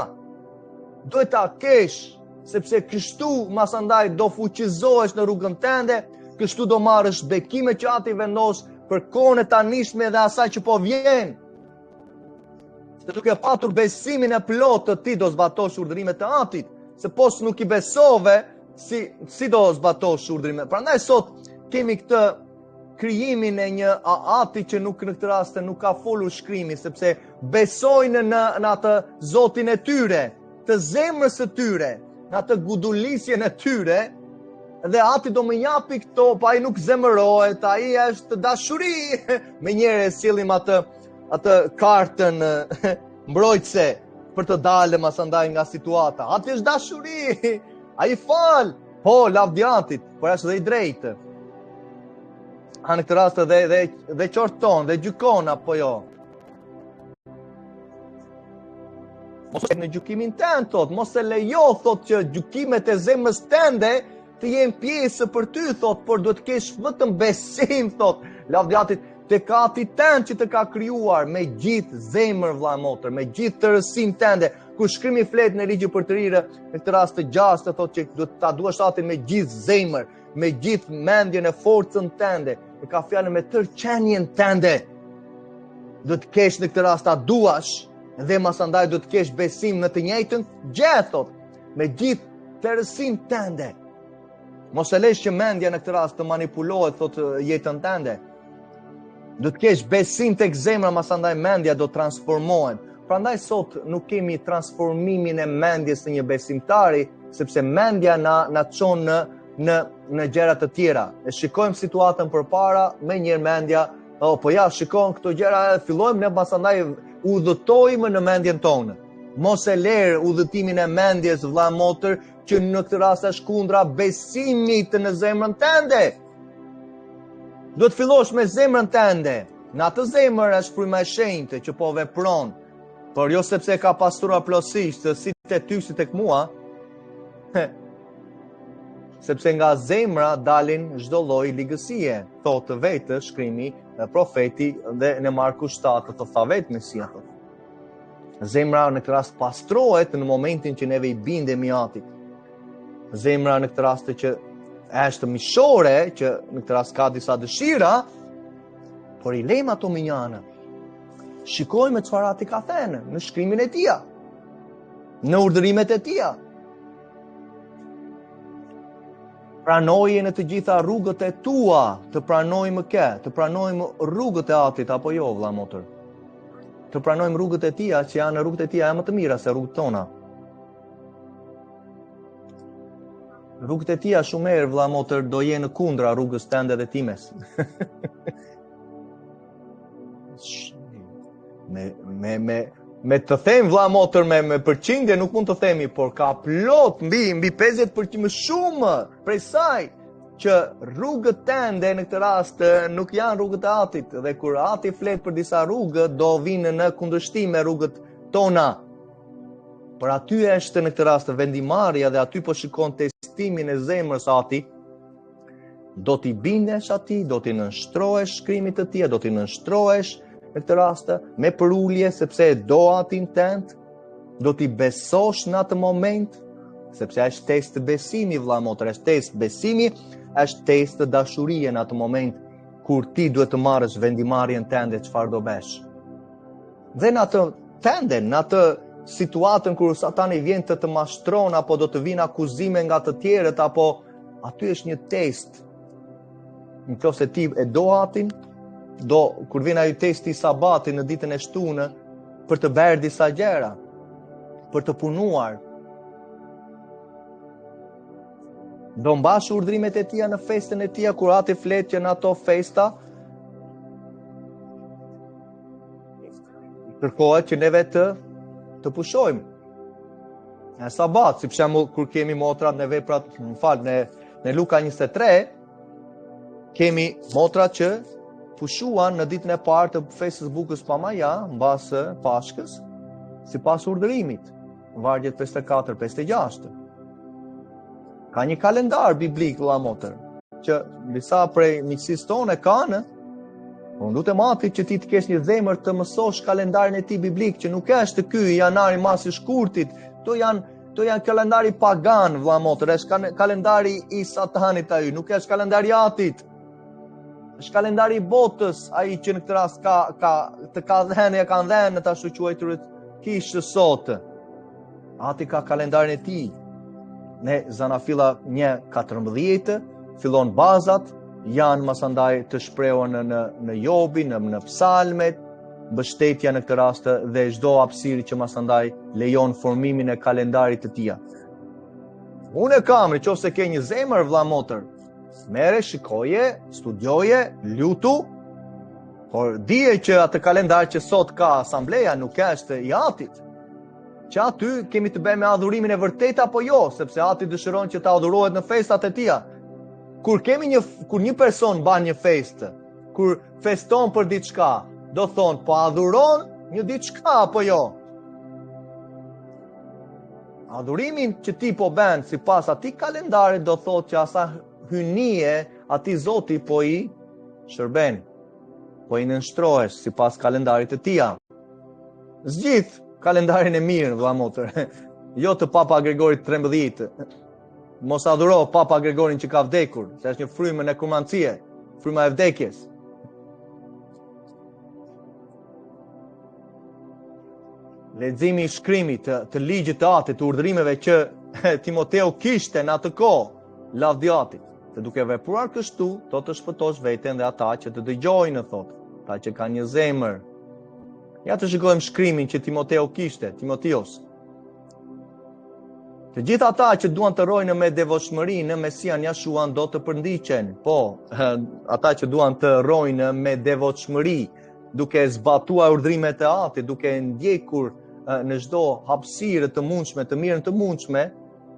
Duhet ta kesh, sepse kështu masandaj do fuqizohesh në rrugën tënde, kështu do marrësh bekimet që Ati vendos për kohën e tanishme dhe asaj që po vjen. Se duke patur besimin e plot të ti do zbatosh urdhrimet e Atit, se pos nuk i besove, si do zbatosh urdhrimet. Prandaj sot kemi këtë krijimin e një Ati që nuk në këtë rast nuk ka folur shkrimi, sepse besojnë në atë Zotin e tyre, të zemrës së tyre, në atë gudulisjen e tyre, dhe Ati do më japi këto, pa ai nuk zemërohet, ai është dashuri. Me njëre sillim atë kartën mbrojtëse për të dalë masandaj nga situata. Ati është dashuri, ai fal, po lavdiatit, por është dhe i drejtë. Në këtë rast dhe qorton, dhe gjykon, apo jo. Mos e në gjykimin tënd, thot, mos e lejo, thot, që gjykimet e zemrës tënde të jenë pjesë për ty, thot, por duhet të kesh vetëm besim, thot, lavdiatit, tek Ati tënd që të ka krijuar me gjithë zemër, vëlla motër, me gjithë tërësinë tënde. Kur shkrimi flet në ligjin për të rirë, në këtë rast të gjashtë, thot që duhet ta duash Atin me gjithë zemër, me gjithë mendjen e forcën tënde, e ka fjalën me tërë qenjen tënde. Duhet të kesh në këtë rast ta duash, dhe masandaj duhet të kesh besim në të njëjtën gjë, thot, me gjithë tërësinë tënde. Mos e lesh që mendja në këtë rast të manipulohet, thot, jetën tënde. Do të kesh besim tek zemra, masandaj mendja do transformohet. Prandaj sot nuk kemi transformimin e mendjes në një besimtari, sepse mendja na çon në gjëra të tjera. E shikojmë situatën përpara, me njëherë mendja, po ja, shikojmë këto gjëra, fillojmë ne pasandaj udhëtojmë në mendjen tonë. Mos e lerë udhëtimin e mendjes, vëlla motër, që në këtë rast është kundra besimit në zemrën tënde. Do të fillosh me zemrën tënde. Në atë zemër është fryma e shenjtë që po vepron, por jo sepse ka pastruar plotësisht, si te ty si tek mua. Sepse nga zemra dalin çdo lloj ligësie, thotë vetë shkrimi profeti dhe në Marku 7 të tha vetë Mesia. Zemra në këtë rast pastrohet në momentin që neve i bindemi Atit. Zemra në këtë rast që është mishore, që në këtë rast ka disa dëshira, por i lejmë ato minjanë. Shikojmë çfarë Ati ka thënë në shkrimin e Tij, në urdhërimet e Tij. Pranoje në të gjitha rrugët e tua, të pranojmë të pranojmë rrugët e Atit, apo jo, vëlla motër? Të pranojmë rrugët e Tij, që janë rrugët e Tij më të mira se rrugët tona. Rrugët e Tij shumë herë, vëlla motër, do jenë kundra rrugës tënde dhe times. Me të them, vëlla motër, me përqindje nuk mund të themi, por ka plot mbi 50% më shumë prej saj që rrugët tënde në këtë rast nuk janë rrugët e Atit, dhe kur Ati flet për disa rrugë do vinë në kundërshtim me rrugët tona. Por aty është në këtë rast vendimarrja dhe aty po shikon testimin e zemrës Ati. Do t'i bindesh Atij, do t'i nënshtrohesh shkrimit të Tij, do t'i nënshtrohesh në këtë rast me përulje, sepse do Atin tënd, do t'i besosh në atë moment, sepse është test të besimi, vëlla motër, është test besimi, është test të dashurie në atë moment, kur ti duhet të marrësh vendimarrjen tënde çfarë do bësh. Dhe në atë tënde, në atë situatën kur Satani vjen të mashtron, apo do të vinë akuzime nga të tjerët, apo aty është një test. Nëse ti e do atin, kur vjen ai testi i sabatit në ditën e shtunë, për të bërë disa gjëra, për të punuar, do mbash urdhrimet e tia në festën e tia, kur ati flet që në ato festa kërkohet që neve të pushojmë. Në sabat, si për shembull kur kemi motrat në veprat, në Luka 23, kemi motrat që pushuan në ditën e parë të festës Bukës Pamaja, mbas Pashkës, sipas urdhërimit, vargjet 54-56. Ka një kalendar biblik, vëlla motër, që disa prej miqësisë tonë kanë. Po lutem atit që ti të kesh një zemër të mësosh kalendarin e tij biblik, që nuk është ky janari mas i shkurtit, to janë kalendari pagan, vëlla motër, është kalendari i Satanit ai, nuk është kalendari i atit. Është kalendari i botës, ai që në këtë rast ka dhënë të ashtu quajturit kishë sot. Ati ka kalendarin e tij. Ne Zanafilla 1:14 fillon bazat, janë masandaj të shprehur në Jobin, në Psalmet, mbështetja në këtë rast dhe çdo hapësirë që masandaj lejon formimin e kalendarit të tij. Unë kam, nëse ke një zemër, vëlla motër, merre, shikoje, studioje, lutu, por dije që atë kalendar që sot ka asambleja nuk është i atit. Që aty kemi të bëjmë me adhurimin e vërtet apo jo, sepse ati dëshiron që ta adhurohet në festat e tia. Kur një person ban një festë, kur feston për diçka, do thonë, po adhuron një diçka apo jo. Adhurimin që ti po bën sipas atij kalendarit do thotë që asa hynie atij Zoti po i shërben, po i nënshtrohesh sipas kalendarit të tij. Zgjidh kalendarin e mirë, vëlla motër. Jo të Papa Gregorit 13. Mos adhuro Papa Gregorin që ka vdekur, se është një frymë e kurmancie, fryma e vdekjes. Leximi i shkrimit të ligjit të atit, të urdhrimeve që Timoteu kishte në atë kohë, lavdiatit. Të duke vepruar kështu, do të shpëtosh veten dhe ata që të dëgjojnë, thotë, ata që kanë një zemër. Ja të shikojmë shkrimin që Timoteu kishte, Timoteos. Të gjithë ata që duan të rojnë me devotshmëri në Mesian Jashuan do të përndiqen. Po, ata që duan të rojnë me devotshmëri, duke zbatuar urdhrimet e atit, duke ndjekur në çdo hapësirë të mundshme, të mirën të mundshme,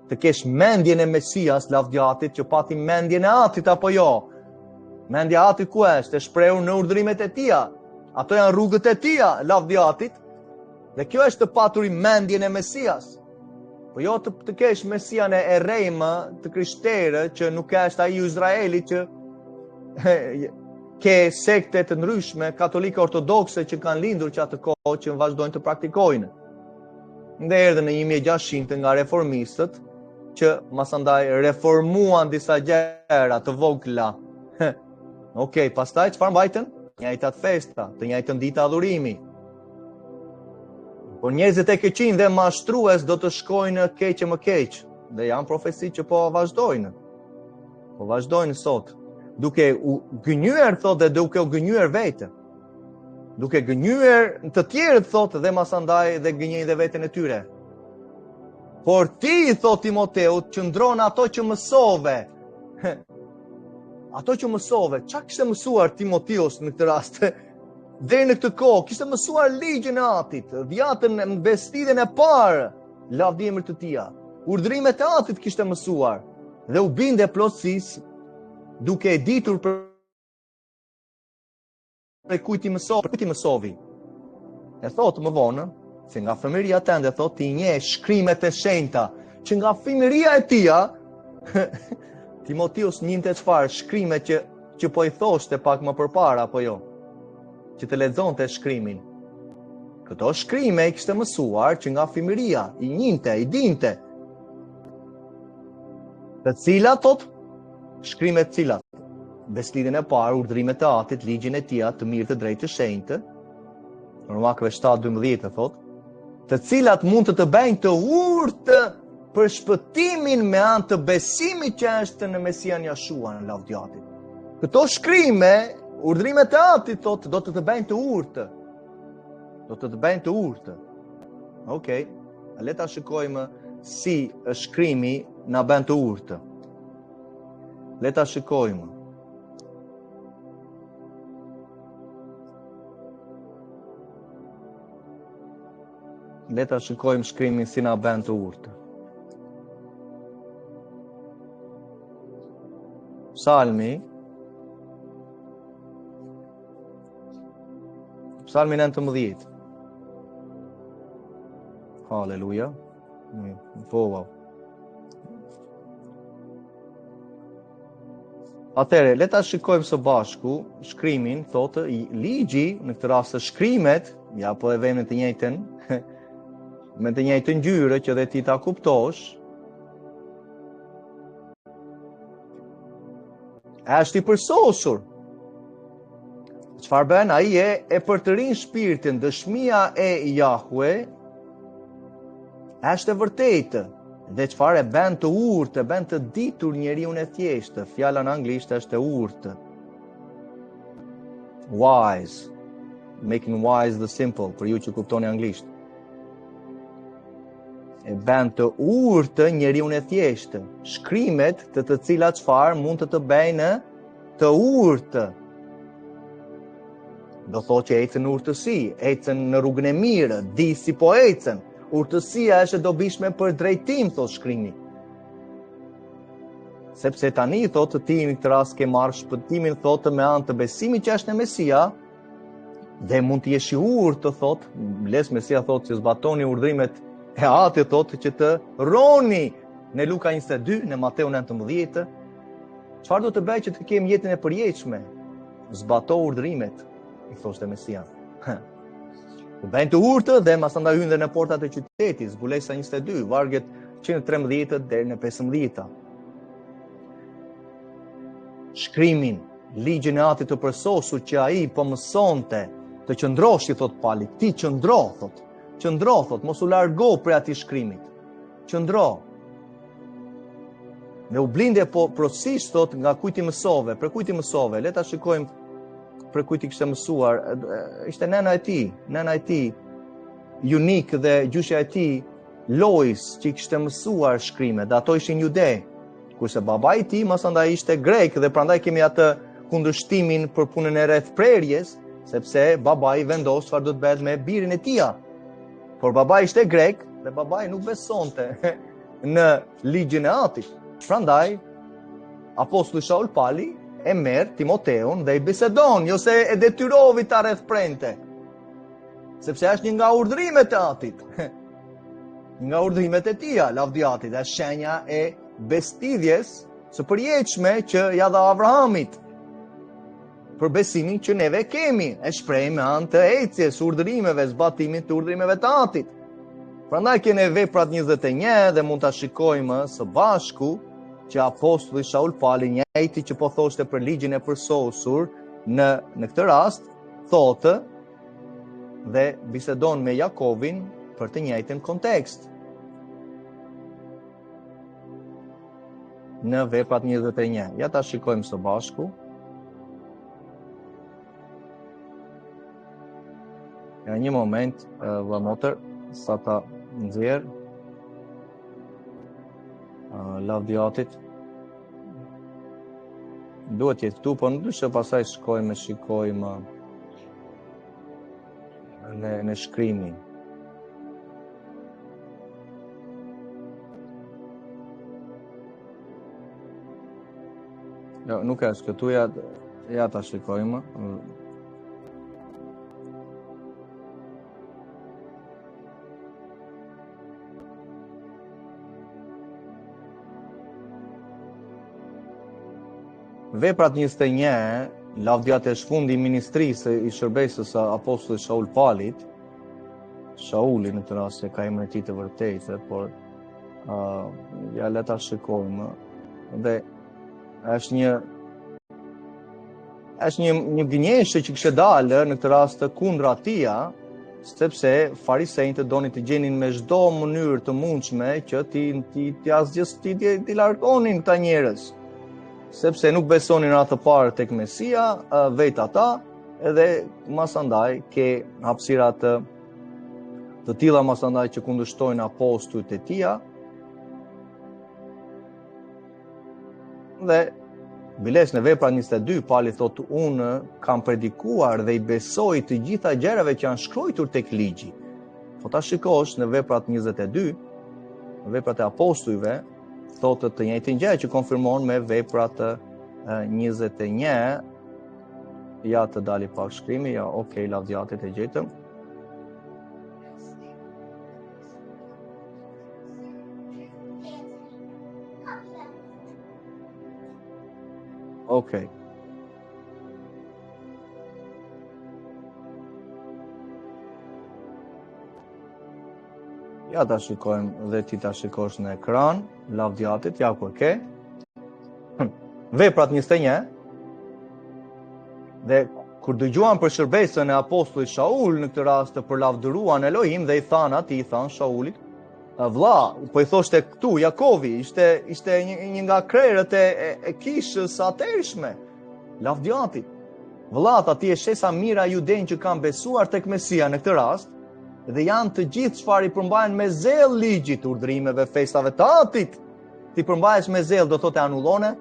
të kesh mendjen e Mesias, lavdiatit, që pati mendjen e atit apo jo. Mendja e atit ku është? E shprehur në urdhrimet e tija. Ato janë rrugët e tija, lavdiatit. Dhe kjo është të paturi mendjen e Mesias. Po jo të kesh Mesian e rejmë, të krishterë, që nuk është ai Izraeli që ke sekte të ndryshme, katolike, ortodokse që kanë lindur që atë kohë që vazhdojnë të praktikojnë. Ndë erdhën në 1600 nga reformistët, që masandaj reformuan disa gjëra të vogla. Okej, pastaj çfarë mbajtën? Njëjtat festa, të njëjtën ditë adhurimi. Por njerëzit e keqin dhe mashtrues do të shkojnë keq e më keq. Dhe janë profeci që po vazhdojnë. Po vazhdojnë sot. Duke u gënyer, thotë, dhe duke u gënyer vetë. Duke gënyer të tjerët, thotë, dhe masandaj dhe gënjejnë dhe veten e tyre. Por ti, thotë Timoteu, qëndron ato që mësove. Ato që mësove, çka kishte mësuar Timoteos në këtë rast? Deri në këtë kohë, kishte mësuar ligjin e atit, vjatën në bestiden e parë, lavdimit të tija. Urdhrimet e atit kishte mësuar. Dhe u binde plotësisë, duke e ditur për kujt i mësovi. E thotë më vonë, se nga fëmijëria tënde, thotë, ti njeh shkrimet e shenjta, që nga fëmijëria e tija, Timoteus njinte çfarë? Shkrimet që po i thoshte pak më përpara, apo jo? Që të lexonte shkrimin. Këto shkrime i kishte mësuar që nga fëmiria, i njinte, i dinte. Të cilat thot, shkrimet cilat, beslidhjen e parë, urdhrimet e Atit, ligjin e Tij të mirë, të drejtë, të shenjtë, Romakëve 7:12 thot, të cilat mund të bëjnë të urtë për shpëtimin me anë të besimit që është në Mesian Jashua, në lavdjatit. Këto shkrime, urdhrimet e Atit thot, do të bëjnë të urtë. Do të bëjnë të urtë. Okej, le ta shikojmë si shkrimi na bën të urtë. Le ta shikojmë. Le ta shikojmë shkrimin si na bën të urtë. Psalmi 19. Haleluja. Po. Atëre, le ta shikojmë së bashku shkrimin, thotë ligji, në këtë rast shkrimet, ja po e vëmë të njëjtën, me të njëjtën ngjyrë që dhe ti ta kuptosh. Është i përsosur. Çfarë bën? Ai e përtërin shpirtin, dëshmia e Jahue është e vërtetë. Dhe çfarë e bën të urtë, e bën të ditur njeriu e thjeshtë. Fjala në anglisht është e urtë. Wise. Making wise the simple, për ju që kuptoni anglisht. E bën të urtë njeriu e thjeshtë. Shkrimet të cilat çfarë mund të bëjnë të urtë. Do thotë që ecën në urtësi, ecën në rrugën e mirë, di si po ecën. Urtësia është e dobishme për drejtim, thot shkrimi. Sepse tani, thotë, ti në këtë rast ke marrë shpëtimin, thotë, me anë të besimit që është në Mesia, dhe mund të jesh i urtë, thotë, les Mesia thotë që zbatoni urdhrimet e Atit, thotë, që të roni në Luka 22, në Mateu 19. Çfarë do të bëj që të kem jetën e përjetshme? Zbato urdhrimet, i thoshte Mesia. Të bëjnë të urtë dhe masandaj hynë dhe në portat e qytetit, Zbulesa 22, vargjet 113 deri në 15. Shkrimin, ligjin e Atit të përsosur që ai po mësonte të qëndrosh, i thot Pali, ti qëndro, thot, mos u largo prej atij shkrimit. Qëndro. Me u blinde po prosisht, thot, nga kujt i mësove, për kujt i mësove, le ta shikojmë për kujt i kishte mësuar, ishte nëna e tij, Unik dhe gjyshja e tij, Lois, që i kishte mësuar shkrimet, dhe ato ishin jude, kurse baba i tij masandaj ishte grek, dhe prandaj kemi atë kundërshtimin për punën e rreth prerjes, sepse baba i vendos çfarë do të bëhet me birin e tij. Por baba ishte grek dhe baba i nuk besonte në ligjin e Atit. Prandaj apostulli Shaul Pali e merr Timoteun dhe i bisedon, jo se e detyrovi ta rrethprente. Sepse është një nga urdhrimet e Atit. Nga urdhrimet e Tij, lavdjatit, është shenja e bestidhjes së përjetshme që ja dha Abrahamit. Për besimin që neve kemi, e shpreh me anë të ecjes, urdhrimeve, zbatimit të urdhrimeve të Atit. Prandaj kene Veprat 21 dhe mund ta shikojmë së bashku që apostulli Shaul Pali, njëjti që po thoshte për ligjin e përsosur, në këtë rast, thotë dhe bisedon me Jakovin për të njëjtin kontekst. Në Veprat 21. Ja ta shikojmë së bashku. Ja një moment, vëmotër, sa ta nxjerr. Lavdjatit. Duhet jetë këtu, po ndryshe pasaj shikojmë në shkrimi. Jo, nuk është këtu, ja ta shikojmë. Veprat 21, lavdjat e shfundi i ministrisë i shërbesës së apostullit Shaul Palit, Shauli në këtë rast se ka emrin e tij të vërtetë, por ja le ta shikojmë. Dhe është një gënjeshtër që kishte dalë në këtë rast kundra tija, sepse farisejtë donin të gjenin me çdo mënyrë të mundshme që ti largonin këta njerëz, sepse nuk besonin atë parë tek Mesia, vetë ata, edhe masandaj ke hapësira të tilla masandaj që kundërshtojnë apostujt e tija. Dhe biles në vepra 22 Pali thotë unë kam predikuar dhe i besoj të gjitha gjërave që janë shkruar tek ligji. Po ta shikosh në veprat 22, në veprat e apostujve, thotë të njëjtin gjë që konfirmon me veprat 21. Ja të dali pak shkrimi, ja okay, lavdiatit e gjetëm. Okay. Ja ta shikojmë dhe ti ta shikosh në ekran, lavdiatit, ja ku ke. Veprat 21. Dhe kur dëgjuan për shërbesën e apostullit Shaul në këtë rast për lavdëruan Elohim dhe i than Shaulit, vlla, po i thoshte këtu Jakovi, ishte një nga krerët e kishës atërshme, lavdiatit. Vlla, ti e shesa mira juden që kanë besuar tek Mesia në këtë rast, dhe janë të gjithë çfarë i përmbajnë me zell ligjit, urdhrimeve, festave të Atit. Ti përmbahesh me zell, do thotë anullone?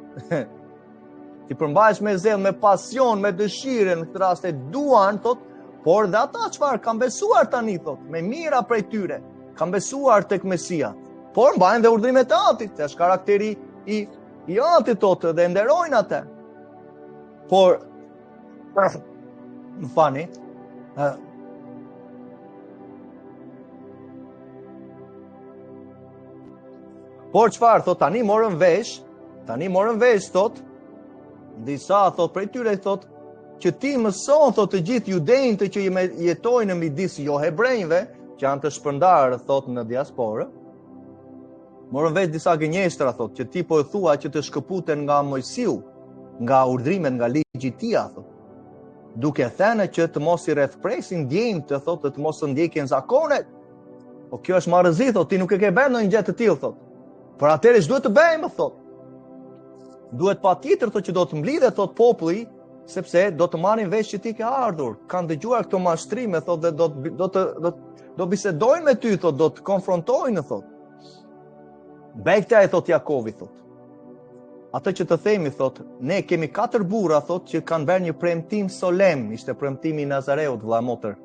Ti përmbahesh me zell, me pasion, me dëshirë, në këtë rast e duan, thot, por dhe ata çfarë kanë besuar tani, thot, me mira prej tyre, kanë besuar tek Mesia, por mbajnë dhe urdhrimet e Atit, është karakteri i Atit, thot, dhe nderojnë atë. Por, më fani, por çfarë, thot, tani morën vesh, thot, disa, thot, prej tyre, thot, që ti mëson, thot, të gjithë judejnë që jetojnë në midis jo hebrejve, që janë të shpërndarë, thot, në diasporë, morën vesh disa gënjeshtra, thot, që ti po e thua që të shkëputen nga Mojsiu, nga urdhrimet, nga ligji i tij, thot, duke thënë që të mos i rrethpresin ndjejmë, thot, të mos ndjekin zakonet. Po kjo është marrëzi, thot, ti nuk e ke bërë ndonjë gjë të tillë, thot. Por atëherë ç'duhet të bëjmë, thot? Duhet patjetër, thot, që do të mblidhet, thot, populli, sepse do të marrin vesh që ti ke ardhur. Kanë dëgjuar këto mashtrime, thot, dhe do bisedojnë me ty, thot, do të konfrontojnë, thot. Bektaj, thot Jakovi, thot. Atë që të themi, thot, ne kemi 4 burra, thot, që kanë bërë një premtim solem, ishte premtimi i Nazareut, vëlla motër.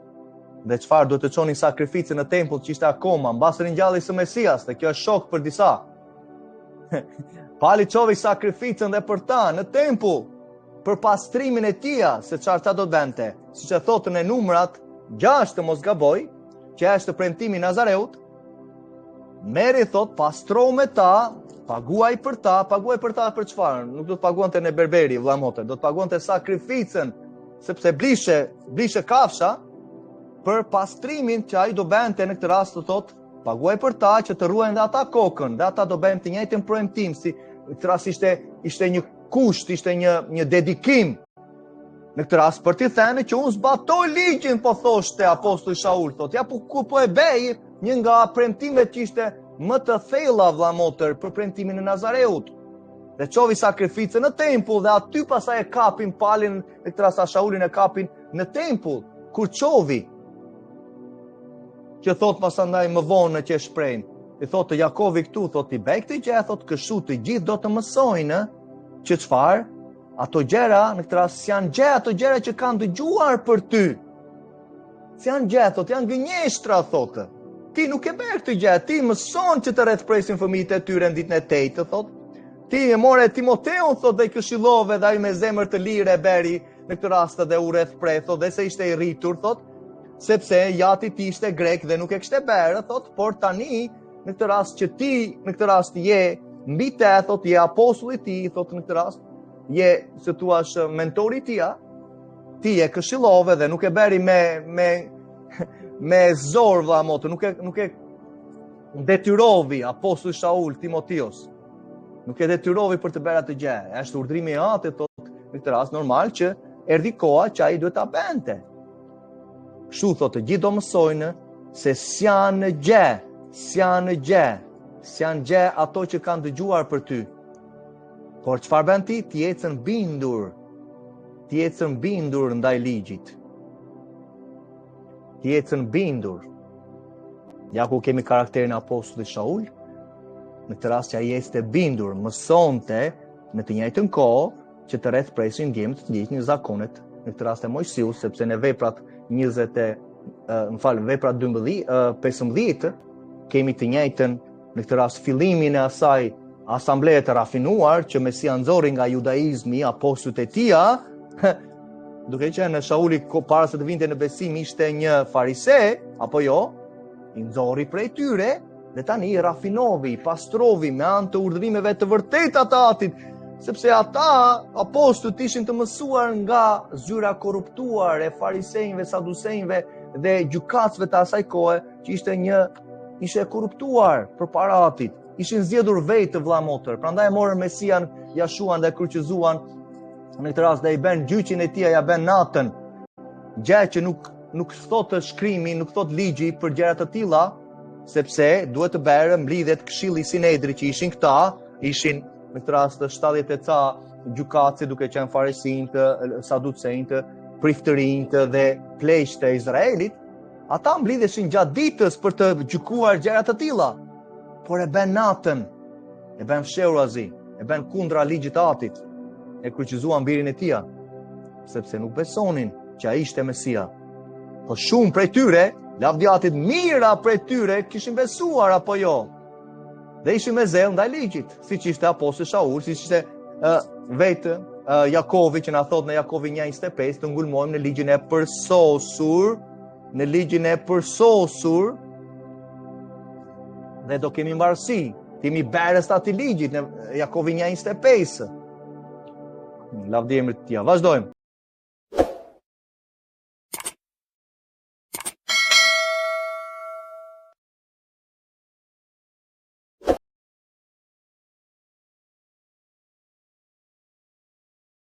Dhe çfarë duhet të çonin sakrificën në tempull që ishte akoma mbas ringjalljes së Mesias, dhe kjo është shok për disa. Pali çovi sakrificën dhe për ta në tempull, për pastrimin e tia, se çfarë ta do të bente, siç e thotën e Numrat 6 të mos gaboj, që është premtimi i Nazareut, merri, thot, pastro me ta, paguaj për ta për çfarë? Nuk do të paguante në berberi, vëlla motër, do të paguante sakrificën, sepse blishe kafsha për pastrimin që ai do bente në këtë rast, thot, paguaj për ta që të ruajnë dhe ata kokën, dhe ata do bëjmë të njëjtin premtim, si në këtë rast ishte një kusht, ishte një dedikim në këtë rast për t'i thënë që unë zbatoj ligjin, po thoshte apostulli Shaul, thot, ja po e bej një nga premtimet që ishte më të thella, vëlla motër, për premtimin e Nazareut. Dhe çovi sakrificën në tempull dhe aty pasaj e kapin Palin, në këtë rast Shaulin e kapin në tempull, kur çovi, që thot pasandaj më vonë që e shprejnë, i thot të Jakovi këtu, thot i bej këtë gjë, thot kështu të gjithë do të mësojnë që çfarë, ato gjëra në këtë rast janë gjë, ato gjëra që kanë dëgjuar për ty. Janë gjë, thot, janë gënjeshtra, thotë. Ti nuk e bërë këtë gjë, ti mëson që të rrethpresin fëmijët e tyre në ditën e tetë, thot. Ti e more Timoteun, thot, dhe i këshillove dhe ai me zemër të lirë e beri në këtë rast dhe u rrethprej, thot, dhe se ishte i rritur, thot, sepse jati ti ishte grek dhe nuk e kishte bërë, thot, por tani në këtë rast që ti në këtë rast je mbi te, thot, je apostulli i tij, thot, në këtë rast je, se thua, mentori i tij, ti e këshillove dhe nuk e bëri me zor vëlla motor, nuk e detyrovi apostulli Shaul Timoteos. Nuk e detyrovi për të bërë atë gjë. Është urdhrimi i Atit, thotë në këtë rast normal që erdhi koha që ai duhet ta bënte. Kështu thotë, gjithë do mësojnë se s'janë gjë ato që kanë dëgjuar për ty. Por çfarë bën ti? Ti ecën bindur ndaj ligjit. Ti ecën bindur. Ja ku kemi karakterin e apostullit Shaul, në këtë rast që ai ishte bindur, mësonte në të njëjtën kohë që të rreth presin ndjemët të njëjtin zakonet, në këtë rast e Mojsiut, sepse në veprat 15 kemi të njëjtën, në këtë rast fillimin e asaj asambleje të rafinuar që Mesia nxorri nga judaizmi apostujt e tij, duke qenë Shauli para se të vinte në besim ishte një farise, apo jo, i nxorri prej tyre dhe tani i rafinovi, i pastrovi me anë të urdhërimeve të vërteta të Atit, sepse ata apostujt ishin të mësuar nga zyra korruptuar e farisejve, sadusejve dhe gjykatësve të asaj kohe që ishte korruptuar përpara Atit. Ishin zgjedhur vetë vëlla motër. Prandaj e morën Mesian, ja shuan dhe kryqëzuan. Në këtë rast dhe i bën gjyqin e tij, ja bën natën. Gjë që nuk thotë shkrimi, nuk thotë ligji për gjëra të tilla, sepse duhet të bërë mblidhet këshilli i Sinedrit që ishin në këtë rast 70 e ca gjykatësi duke qenë farisinjtë, saducejtë, priftërinjtë dhe pleqtë e Izraelit. Ata mblidheshin gjatë ditës për të gjykuar gjëra të tilla. Por e bën natën, e bën fshehurazi, e bën kundra ligjit të Atit, e kryqëzuan birin e tij, sepse nuk besonin që ai ishte Mesia. Po shumë prej tyre, lavdiatit mira prej tyre kishin besuar apo jo. Dhe ishin me zell ndaj ligjit, siç ishte apostulli Shaul, siç ishte vetë Jakovi që na thot në Jakovi 1:25 të ngulmojmë në ligjin e përsosur, dhe do kemi mbarësi, kemi berës të ati ligjit në Jakovi 1:25. Lavdi emrit të tij. Vazhdojmë.